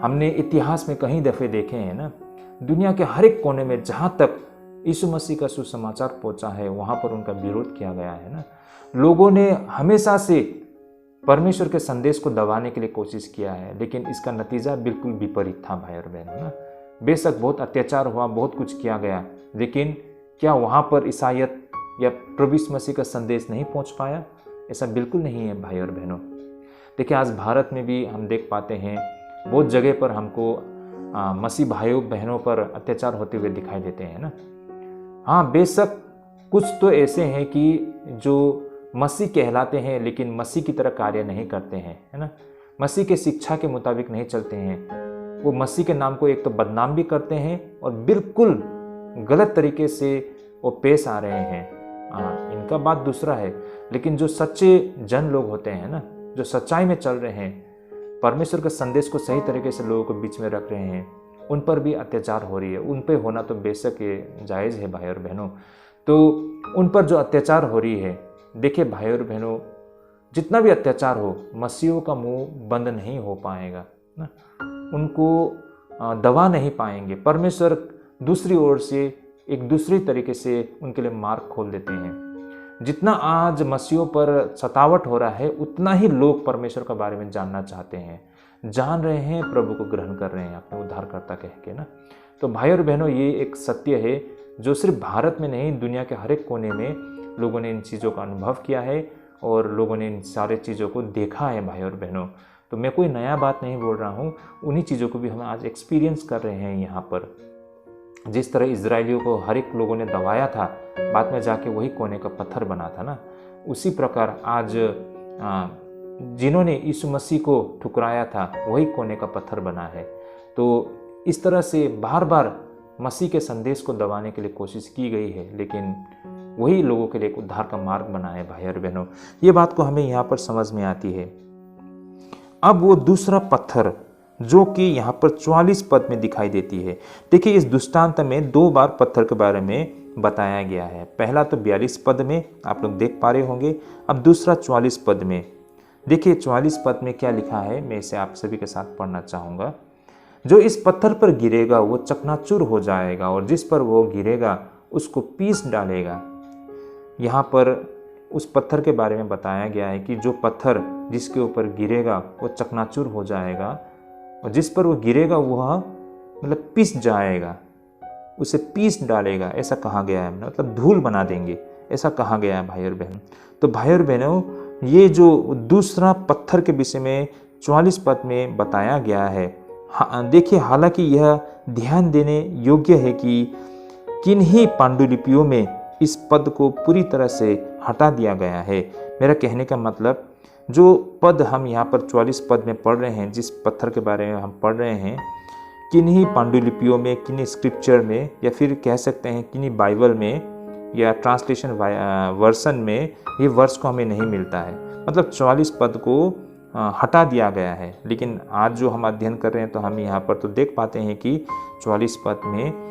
हमने इतिहास में कई दफ़े देखे हैं ना, दुनिया के हर एक कोने में जहाँ तक यीशु मसीह का सुसमाचार पहुँचा है वहाँ पर उनका विरोध किया गया है ना। लोगों ने हमेशा से परमेश्वर के संदेश को दबाने के लिए कोशिश किया है, लेकिन इसका नतीजा बिल्कुल विपरीत था भाई और बहनों ना। बेशक बहुत अत्याचार हुआ, बहुत कुछ किया गया, लेकिन क्या वहाँ पर ईसाईयत या प्रभु यीशु मसीह का संदेश नहीं पहुँच पाया? ऐसा बिल्कुल नहीं है भाई और बहनों। देखिए, आज भारत में भी हम देख पाते हैं बहुत जगह पर हमको मसीह भाइयों बहनों पर अत्याचार होते हुए दिखाई देते हैं ना। हाँ, बेशक कुछ तो ऐसे हैं कि जो मसीह कहलाते हैं लेकिन मसीह की तरह कार्य नहीं करते हैं, है ना, मसीह के शिक्षा के मुताबिक नहीं चलते हैं। वो मसीह के नाम को एक तो बदनाम भी करते हैं और बिल्कुल गलत तरीके से वो पेश आ रहे हैं। इनका बात दूसरा है, लेकिन जो सच्चे जन लोग होते हैं ना, जो सच्चाई में चल रहे हैं, परमेश्वर के संदेश को सही तरीके से लोगों के बीच में रख रहे हैं, उन पर भी अत्याचार हो रही है। उन पर होना तो बेशक ये जायज़ है भाई और बहनों। तो उन पर जो अत्याचार हो रही है, देखिए भाई और बहनों, जितना भी अत्याचार हो, मसीहों का मुंह बंद नहीं हो पाएगा ना, उनको दबा नहीं पाएंगे। परमेश्वर दूसरी ओर से एक दूसरी तरीके से उनके लिए मार्ग खोल देते हैं। जितना आज मसीहों पर सतावट हो रहा है, उतना ही लोग परमेश्वर के बारे में जानना चाहते हैं, जान रहे हैं, प्रभु को ग्रहण कर रहे हैं अपने उद्धारकर्ता कह के ना। तो भाई और बहनों, ये एक सत्य है जो सिर्फ भारत में नहीं, दुनिया के हर एक कोने में लोगों ने इन चीज़ों का अनुभव किया है और लोगों ने इन सारे चीज़ों को देखा है भाई और बहनों। तो मैं कोई नया बात नहीं बोल रहा हूँ, उन्हीं चीज़ों को भी हम आज एक्सपीरियंस कर रहे हैं यहाँ पर। जिस तरह इजराइलियों को हर एक लोगों ने दबाया था, बाद में जाके वही कोने का पत्थर बना था ना, उसी प्रकार आज जिन्होंने यीशु मसीह को ठुकराया था वही कोने का पत्थर बना है। तो इस तरह से बार बार मसीह के संदेश को दबाने के लिए कोशिश की गई है, लेकिन वही लोगों के लिए एक उद्धार का मार्ग बना है भाई और बहनों। ये बात को हमें यहाँ पर समझ में आती है। अब वो दूसरा पत्थर जो कि यहाँ पर 44 पद में दिखाई देती है। देखिए, इस दृष्टांत में 2 बार पत्थर के बारे में बताया गया है। पहला तो 42 पद में आप लोग देख पा रहे होंगे, अब दूसरा 44 पद में। देखिए 44 पद में क्या लिखा है, मैं इसे आप सभी के साथ पढ़ना चाहूँगा। जो इस पत्थर पर गिरेगा वो चकनाचूर हो जाएगा और जिस पर वो गिरेगा उसको पीस डालेगा। यहाँ पर उस पत्थर के बारे में बताया गया है कि जो पत्थर जिसके ऊपर गिरेगा वो चकनाचूर हो जाएगा और जिस पर वो गिरेगा वह मतलब पिस जाएगा, उसे पीस डालेगा, ऐसा कहा गया है, मतलब धूल बना देंगे, ऐसा कहा गया है भाई और बहन। तो भाई और बहनों, ये जो दूसरा पत्थर के विषय में 44 पद में बताया गया है, देखिए, हालांकि यह ध्यान देने योग्य है कि किन्हीं पांडुलिपियों में इस पद को पूरी तरह से हटा दिया गया है। मेरा कहने का मतलब, जो पद हम यहाँ पर 44 पद में पढ़ रहे हैं, जिस पत्थर के बारे में हम पढ़ रहे हैं, किन्हीं पांडुलिपियों में, किन्हीं स्क्रिप्चर में, या फिर कह सकते हैं किन्हीं बाइबल में या ट्रांसलेशन वर्सन में ये वर्स को हमें नहीं मिलता है। मतलब 44 पद को हटा दिया गया है। लेकिन आज जो हम अध्ययन कर रहे हैं तो हम यहाँ पर तो देख पाते हैं कि 44 पद में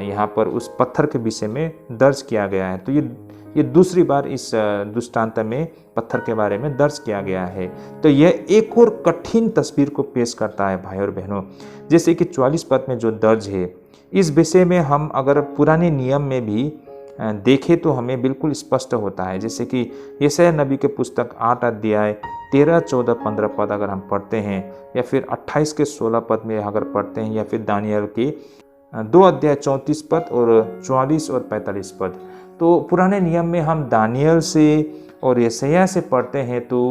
यहाँ पर उस पत्थर के विषय में दर्ज किया गया है। तो ये दूसरी बार इस दृष्टांत में पत्थर के बारे में दर्ज किया गया है। तो यह एक और कठिन तस्वीर को पेश करता है भाई और बहनों। जैसे कि 44 पद में जो दर्ज है इस विषय में हम अगर पुराने नियम में भी देखें तो हमें बिल्कुल स्पष्ट होता है। जैसे कि यशायाह नबी के पुस्तक 8 अध्याय 13, 14, 15 पद अगर हम पढ़ते हैं, या फिर 28 के 16 पद में अगर पढ़ते हैं, या फिर दानियल के 2 अध्याय 34 पद और 44 और 45 पद। तो पुराने नियम में हम दानियल से और यशायाह से पढ़ते हैं तो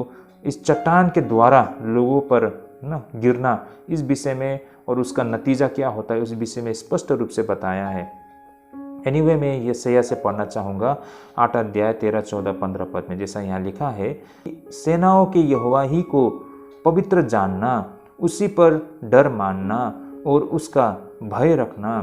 इस चट्टान के द्वारा लोगों पर गिरना, इस विषय में और उसका नतीजा क्या होता है उस विषय में स्पष्ट रूप से बताया है। एनीवे मैं यशायाह से पढ़ना चाहूँगा 8 अध्याय 13, 14, 15 पद में। जैसा यहाँ लिखा है, सेनाओं के यहोवा ही को पवित्र जानना, उसी पर डर मानना और उसका भय रखना,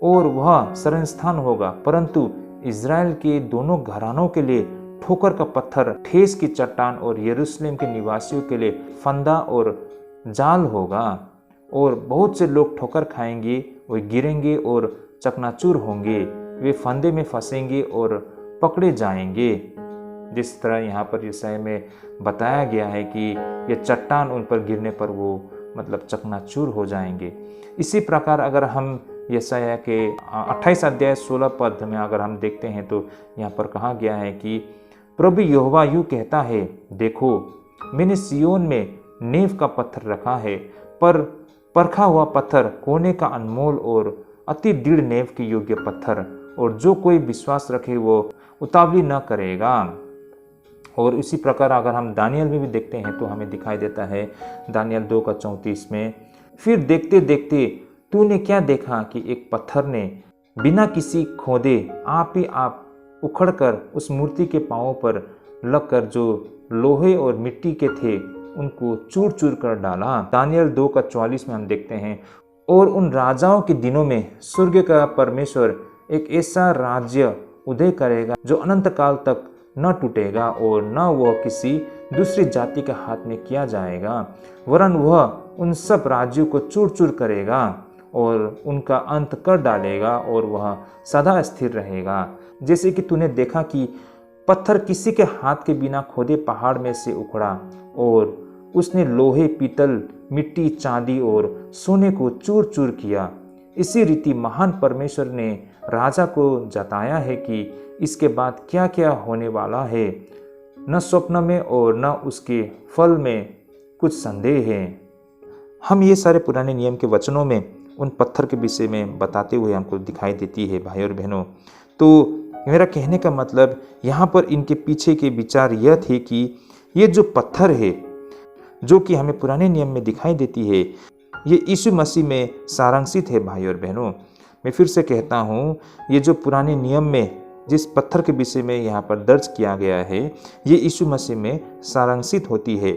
और वह शरणस्थान होगा, परंतु इज़राइल के दोनों घरानों के लिए ठोकर का पत्थर, ठेस की चट्टान, और यरूशलेम के निवासियों के लिए फंदा और जाल होगा। और बहुत से लोग ठोकर खाएंगे, वे गिरेंगे और चकनाचूर होंगे, वे फंदे में फंसेंगे और पकड़े जाएंगे। जिस तरह यहाँ पर यशायाह में बताया गया है कि ये चट्टान उन पर गिरने पर वो मतलब चकनाचूर हो जाएंगे। इसी प्रकार अगर हम यशायाह के 28 अध्याय 16 पद में अगर हम देखते हैं तो यहाँ पर कहा गया है कि प्रभु यहोवा यूँ कहता है, देखो मैंने सियोन में नींव का पत्थर रखा है, पर परखा हुआ पत्थर, कोने का अनमोल और अति दृढ़ नींव के योग्य पत्थर, और जो कोई विश्वास रखे वो उतावली न करेगा। और इसी प्रकार अगर हम दानियल में भी देखते हैं तो हमें दिखाई देता है दानियल 2 का 34 में, फिर देखते देखते तूने क्या देखा कि एक पत्थर ने बिना किसी खोदे आप ही आप उखड़कर उस मूर्ति के पांवों पर लगकर जो लोहे और मिट्टी के थे उनको चूर चूर कर डाला। दानियल 2 का 44 में हम देखते हैं, और उन राजाओं के दिनों में स्वर्ग का परमेश्वर एक ऐसा राज्य उदय करेगा जो अनंत काल तक न टूटेगा और न वह किसी दूसरी जाति के हाथ में किया जाएगा, वरन वह उन सब राज्यों को चूर चूर करेगा और उनका अंत कर डालेगा, और वह सदा स्थिर रहेगा। जैसे कि तूने देखा कि पत्थर किसी के हाथ के बिना खोदे पहाड़ में से उखड़ा, और उसने लोहे, पीतल, मिट्टी, चांदी और सोने को चूर चूर किया। इसी रीति महान परमेश्वर ने राजा को जताया है कि इसके बाद क्या क्या होने वाला है। न स्वप्न में और न उसके फल में कुछ संदेह है। हम ये सारे पुराने नियम के वचनों में उन पत्थर के विषय में बताते हुए हमको दिखाई देती है भाई और बहनों। तो मेरा कहने का मतलब यहाँ पर इनके पीछे के विचार यह थे कि ये जो पत्थर है जो कि हमें पुराने नियम में दिखाई देती है, ये यीशु मसीह में सारांशित है भाई और बहनों। मैं फिर से कहता हूँ, ये जो पुराने नियम में जिस पत्थर के विषय में यहाँ पर दर्ज किया गया है, ये यीशु मसीह में सारांशित होती है।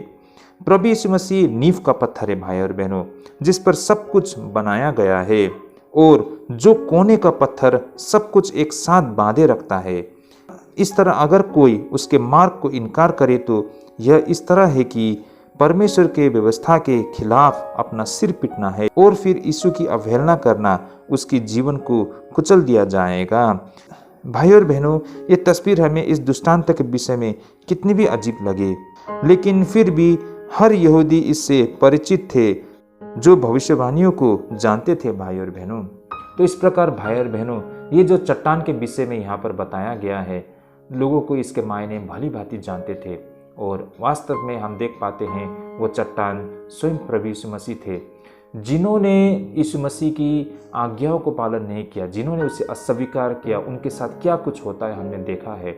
प्रभु यीशु मसीह नींव का पत्थर है भाई और बहनों, जिस पर सब कुछ बनाया गया है, और जो कोने का पत्थर सब कुछ एक साथ बांधे रखता है। इस तरह अगर कोई उसके मार्ग को इनकार करे तो यह इस तरह है कि परमेश्वर के व्यवस्था के खिलाफ अपना सिर पीटना है, और फिर यीशु की अवहेलना करना, उसके जीवन को कुचल दिया जाएगा। भाई और बहनों, ये तस्वीर हमें इस दृष्टांत के विषय में कितनी भी अजीब लगे, लेकिन फिर भी हर यहूदी इससे परिचित थे जो भविष्यवाणियों को जानते थे भाई और बहनों। तो इस प्रकार भाई और बहनों, ये जो चट्टान के विषय में यहाँ पर बताया गया है, लोगों को इसके मायने भली भांति जानते थे, और वास्तव में हम देख पाते हैं वो चट्टान स्वयं प्रभु यीशु मसीह थे, जिन्होंने यीशु मसीह की आज्ञाओं को पालन नहीं किया, जिन्होंने उसे अस्वीकार किया। उनके साथ क्या कुछ होता है हमने देखा है।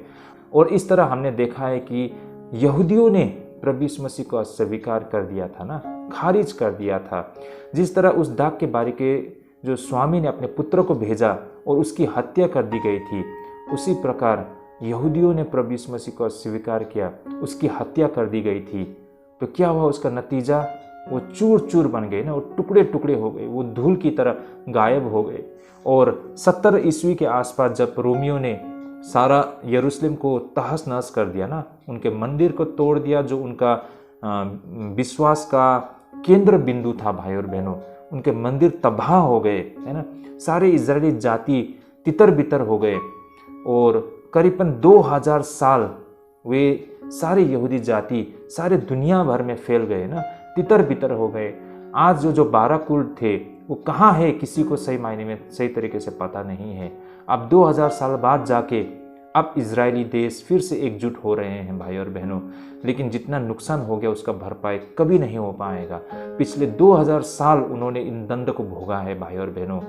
और इस तरह हमने देखा है कि यहूदियों ने प्रभु यीशु मसीह को अस्वीकार कर दिया था ना, खारिज कर दिया था। जिस तरह उस दाग के बारी के जो स्वामी ने अपने पुत्र को भेजा और उसकी हत्या कर दी गई थी, उसी प्रकार यहूदियों ने प्रभु यीशु मसीह को अस्वीकार किया, उसकी हत्या कर दी गई थी। तो क्या हुआ उसका नतीजा? वो चूर चूर बन गए ना, वो टुकड़े टुकड़े हो गए, वो धूल की तरह गायब हो गए। और 70 ईस्वी के आसपास जब रोमियो ने सारा यरूशलेम को तहस नहस कर दिया ना, उनके मंदिर को तोड़ दिया जो उनका विश्वास का केंद्र बिंदु था भाई और बहनों, उनके मंदिर तबाह हो गए, है ना। सारे इजरायली जाति तितर बितर हो गए, और करीबन 2000 साल वे सारे यहूदी जाति सारे दुनिया भर में फैल गए ना, तितर बितर हो गए। आज जो 12 कुल थे वो कहाँ है किसी को सही मायने में सही तरीके से पता नहीं है। अब 2000 साल बाद जाके अब इजरायली देश फिर से एकजुट हो रहे हैं भाई और बहनों, लेकिन जितना नुकसान हो गया उसका भरपाई कभी नहीं हो पाएगा। पिछले 2000 साल उन्होंने इन दंड को भोगा है भाई और बहनों।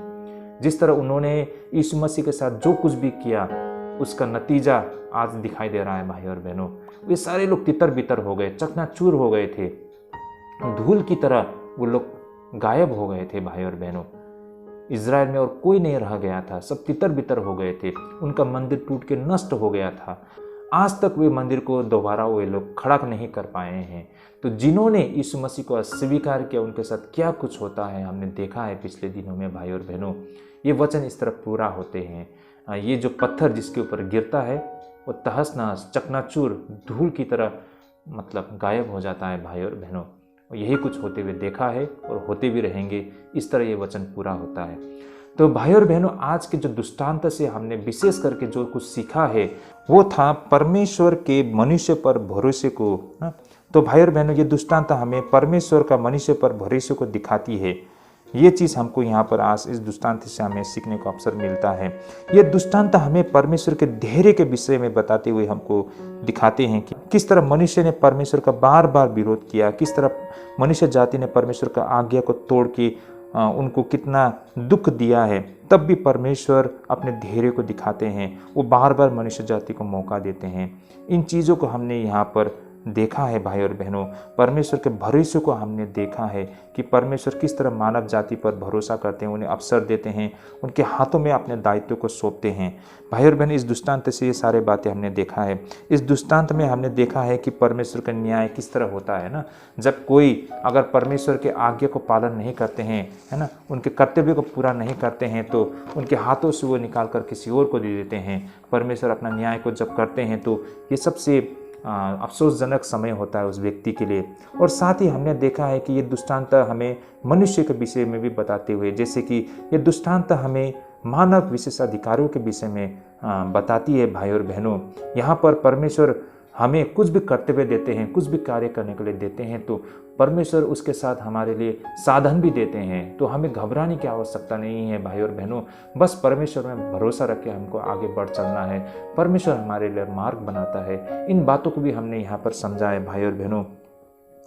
जिस तरह उन्होंने यीशु मसीह के साथ जो कुछ भी किया उसका नतीजा आज दिखाई दे रहा है भाई और बहनों। वे सारे लोग तितर बितर हो गए, चकनाचूर हो गए थे, धूल की तरह वो लोग गायब हो गए थे भाई और बहनों। इज़राइल में और कोई नहीं रह गया था, सब तितर बितर हो गए थे, उनका मंदिर टूट के नष्ट हो गया था। आज तक वे मंदिर को दोबारा वे लोग खड़ा नहीं कर पाए हैं। तो जिन्होंने यीशु मसीह को अस्वीकार किया उनके साथ क्या कुछ होता है हमने देखा है पिछले दिनों में भाई और बहनों। ये वचन इस तरह पूरा होते हैं। ये जो पत्थर जिसके ऊपर गिरता है वो तहस नहस चकनाचूर धूल की तरह मतलब गायब हो जाता है भाई और बहनों। यही कुछ होते हुए देखा है और होते भी रहेंगे, इस तरह ये वचन पूरा होता है। तो भाई और बहनों, आज के जो दृष्टांत से हमने विशेष करके जो कुछ सीखा है वो था परमेश्वर के मनुष्य पर भरोसे को। तो भाई और बहनों, ये दृष्टांत हमें परमेश्वर का मनुष्य पर भरोसे को दिखाती है। ये चीज़ हमको यहाँ पर आज इस दृष्टांत से हमें सीखने को अवसर मिलता है। ये दृष्टांत हमें परमेश्वर के धैर्य के विषय में बताते हुए हमको दिखाते हैं कि किस तरह मनुष्य ने परमेश्वर का बार बार विरोध किया, किस तरह मनुष्य जाति ने परमेश्वर का आज्ञा को तोड़ के उनको कितना दुख दिया है, तब भी परमेश्वर अपने धैर्य को दिखाते हैं। वो बार बार मनुष्य जाति को मौका देते हैं। इन चीज़ों को हमने यहाँ पर देखा है भाई और बहनों। परमेश्वर के भरोसे को हमने देखा है कि परमेश्वर किस तरह मानव जाति पर भरोसा करते हैं, उन्हें अवसर देते हैं, उनके हाथों में अपने दायित्व को सौंपते हैं। भाई और बहन, इस दृष्टांत से ये सारे बातें हमने देखा है। इस दृष्टांत में हमने देखा है कि परमेश्वर का न्याय किस तरह होता है ना। जब कोई अगर परमेश्वर के आज्ञा को पालन नहीं करते हैं, है ना, उनके कर्तव्य को पूरा नहीं करते हैं, तो उनके हाथों से वो निकाल कर किसी और को दे देते हैं। परमेश्वर अपना न्याय को जब करते हैं तो ये सबसे अफसोसजनक समय होता है उस व्यक्ति के लिए। और साथ ही हमने देखा है कि ये दृष्टांत हमें मनुष्य के विषय में भी बताते हुए, जैसे कि ये दृष्टांत हमें मानव विशेषाधिकारों के विषय में बताती है भाई और बहनों। यहाँ पर परमेश्वर हमें कुछ भी कर्तव्य देते हैं, कुछ भी कार्य करने के लिए देते हैं, तो परमेश्वर उसके साथ हमारे लिए साधन भी देते हैं। तो हमें घबराने की आवश्यकता नहीं है भाई और बहनों। बस परमेश्वर में भरोसा रख के हमको आगे बढ़ चलना है। परमेश्वर हमारे लिए मार्ग बनाता है। इन बातों को भी हमने यहाँ पर समझा है भाई और बहनों।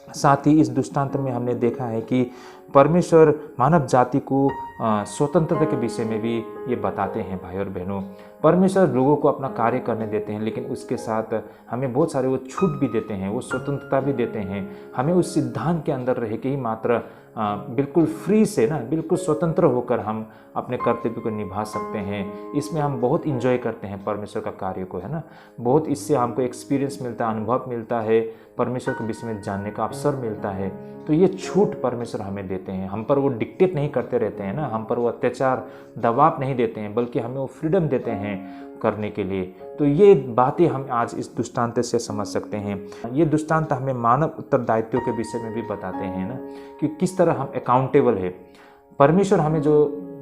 साथ ही इस दृष्टांत में हमने देखा है कि परमेश्वर मानव जाति को स्वतंत्रता के विषय में भी ये बताते हैं भाई और बहनों। परमेश्वर लोगों को अपना कार्य करने देते हैं, लेकिन उसके साथ हमें बहुत सारे वो छूट भी देते हैं, वो स्वतंत्रता भी देते हैं। हमें उस सिद्धांत के अंदर रह के ही मात्र बिल्कुल फ्री से ना, बिल्कुल स्वतंत्र होकर हम अपने कर्तव्य को निभा सकते हैं। इसमें हम बहुत इंजॉय करते हैं परमेश्वर का कार्य को, है ना। बहुत इससे हमको एक्सपीरियंस मिलता है, अनुभव मिलता है, परमेश्वर के विषय में जानने का अवसर मिलता है। तो ये छूट परमेश्वर हमें देते हैं। हम पर वो डिक्टेट नहीं करते रहते हैं ना, हम पर वो अत्याचार दबाव नहीं देते हैं, बल्कि हमें वो फ्रीडम देते हैं करने के लिए। तो ये बातें हम आज इस दृष्टांत से समझ सकते हैं। ये दृष्टांत हमें मानव उत्तरदायित्व के विषय में भी बताते हैं ना, कि किस तरह हम अकाउंटेबल है। परमेश्वर हमें जो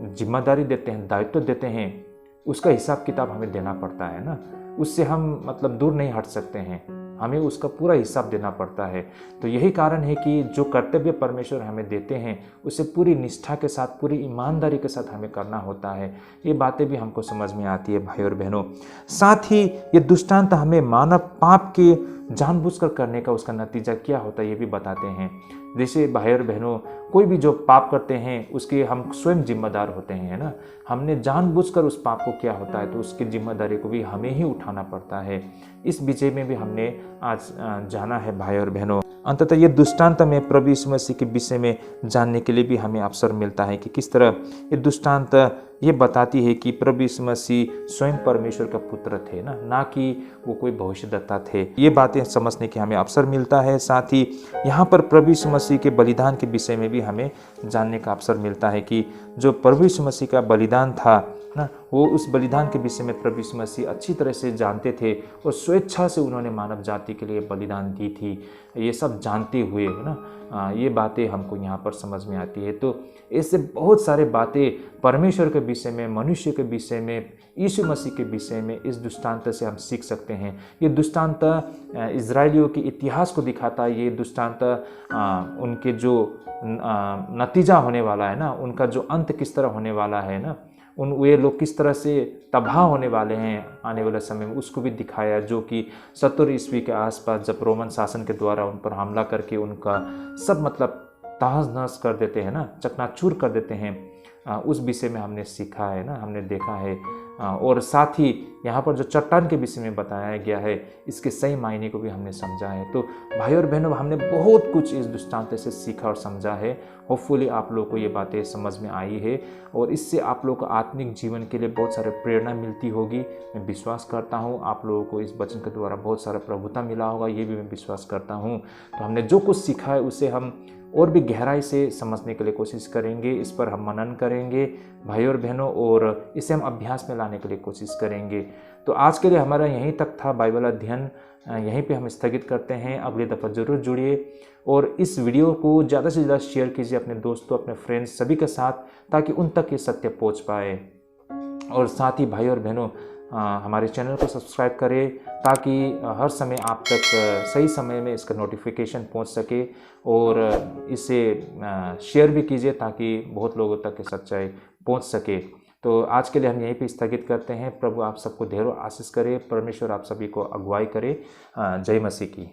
जिम्मेदारी देते हैं, दायित्व देते हैं, उसका हिसाब किताब हमें देना पड़ता है ना। उससे हम मतलब दूर नहीं हट सकते हैं, हमें उसका पूरा हिसाब देना पड़ता है। तो यही कारण है कि जो कर्तव्य परमेश्वर हमें देते हैं उसे पूरी निष्ठा के साथ, पूरी ईमानदारी के साथ हमें करना होता है। ये बातें भी हमको समझ में आती है भाई और बहनों। साथ ही ये दृष्टांत हमें मानव पाप के जानबूझकर करने का उसका नतीजा क्या होता है ये भी बताते हैं। जैसे भाई और बहनों, कोई भी जो पाप करते हैं उसके हम स्वयं जिम्मेदार होते हैं, है ना। हमने जानबूझकर उस पाप को क्या होता है तो उसकी जिम्मेदारी को भी हमें ही उठाना पड़ता है। इस विषय में भी हमने आज जाना है भाई और बहनों। अंततः ये दृष्टांत में प्रभु यीशु मसीह के विषय में जानने के लिए भी हमें अवसर मिलता है कि किस तरह ये दृष्टांत ये बताती है कि प्रभु यीशु मसीह स्वयं परमेश्वर का पुत्र थे ना कि वो कोई भविष्यद्वक्ता थे। ये बातें समझने के हमें अवसर मिलता है। साथ ही यहाँ पर प्रभु यीशु मसीह के बलिदान के विषय में भी हमें जानने का अवसर मिलता है कि जो प्रभु यीशु मसीह का बलिदान था ना, वो उस बलिदान के विषय में प्रभु यीशु मसीह अच्छी तरह से जानते थे और स्वेच्छा से उन्होंने मानव जाति के लिए बलिदान दी थी। ये सब जानते हुए है ना, ये बातें हमको यहाँ पर समझ में आती है। तो ऐसे बहुत सारे बातें परमेश्वर के विषय में, मनुष्य के विषय में, यीशु मसीह के विषय में इस दृष्टांत से हम सीख सकते हैं। ये दृष्टांत इजराइलियों के इतिहास को दिखाता है। ये दृष्टांत उनके जो नतीजा होने वाला है ना, उनका जो अंत किस तरह होने वाला है ना, वे लोग किस तरह से तबाह होने वाले हैं आने वाले समय में, उसको भी दिखाया। जो कि 70 ईस्वी के आसपास जब रोमन शासन के द्वारा उन पर हमला करके उनका सब मतलब तहस नहस कर देते हैं ना, चकनाचूर कर देते हैं, उस विषय में हमने सीखा है ना, हमने देखा है। और साथ ही यहाँ पर जो चट्टान के विषय में बताया गया है, इसके सही मायने को भी हमने समझा है। तो भाई और बहनों, हमने बहुत कुछ इस दृष्टांत से सीखा और समझा है। होपफुली आप लोगों को ये बातें समझ में आई है और इससे आप लोगों को आत्मिक जीवन के लिए बहुत सारे प्रेरणा मिलती होगी। मैं विश्वास करता हूँ आप लोगों को इस वचन के द्वारा बहुत सारा प्रभुता मिला होगा, ये भी मैं विश्वास करता हूँ। तो हमने जो कुछ सीखा है उसे हम और भी गहराई से समझने के लिए कोशिश करेंगे, इस पर हम मनन करेंगे भाई और बहनों, और इसे हम अभ्यास में लाने के लिए कोशिश करेंगे। तो आज के लिए हमारा यहीं तक था बाइबल अध्ययन, यहीं पे हम स्थगित करते हैं। अगली दफ़ा ज़रूर जुड़िए और इस वीडियो को ज़्यादा से ज़्यादा शेयर कीजिए अपने दोस्तों, अपने फ्रेंड्स सभी के साथ, ताकि उन तक ये सत्य पहुँच पाए। और साथ ही भाई और बहनों, हमारे चैनल को सब्सक्राइब करें ताकि हर समय आप तक सही समय में इसका नोटिफिकेशन पहुंच सके, और इसे शेयर भी कीजिए ताकि बहुत लोगों तक ये सच्चाई पहुंच सके। तो आज के लिए हम यहीं पे स्थगित करते हैं। प्रभु आप सबको ढेरों आशीष करे, परमेश्वर आप सभी को अगुवाई करे। जय मसीह की।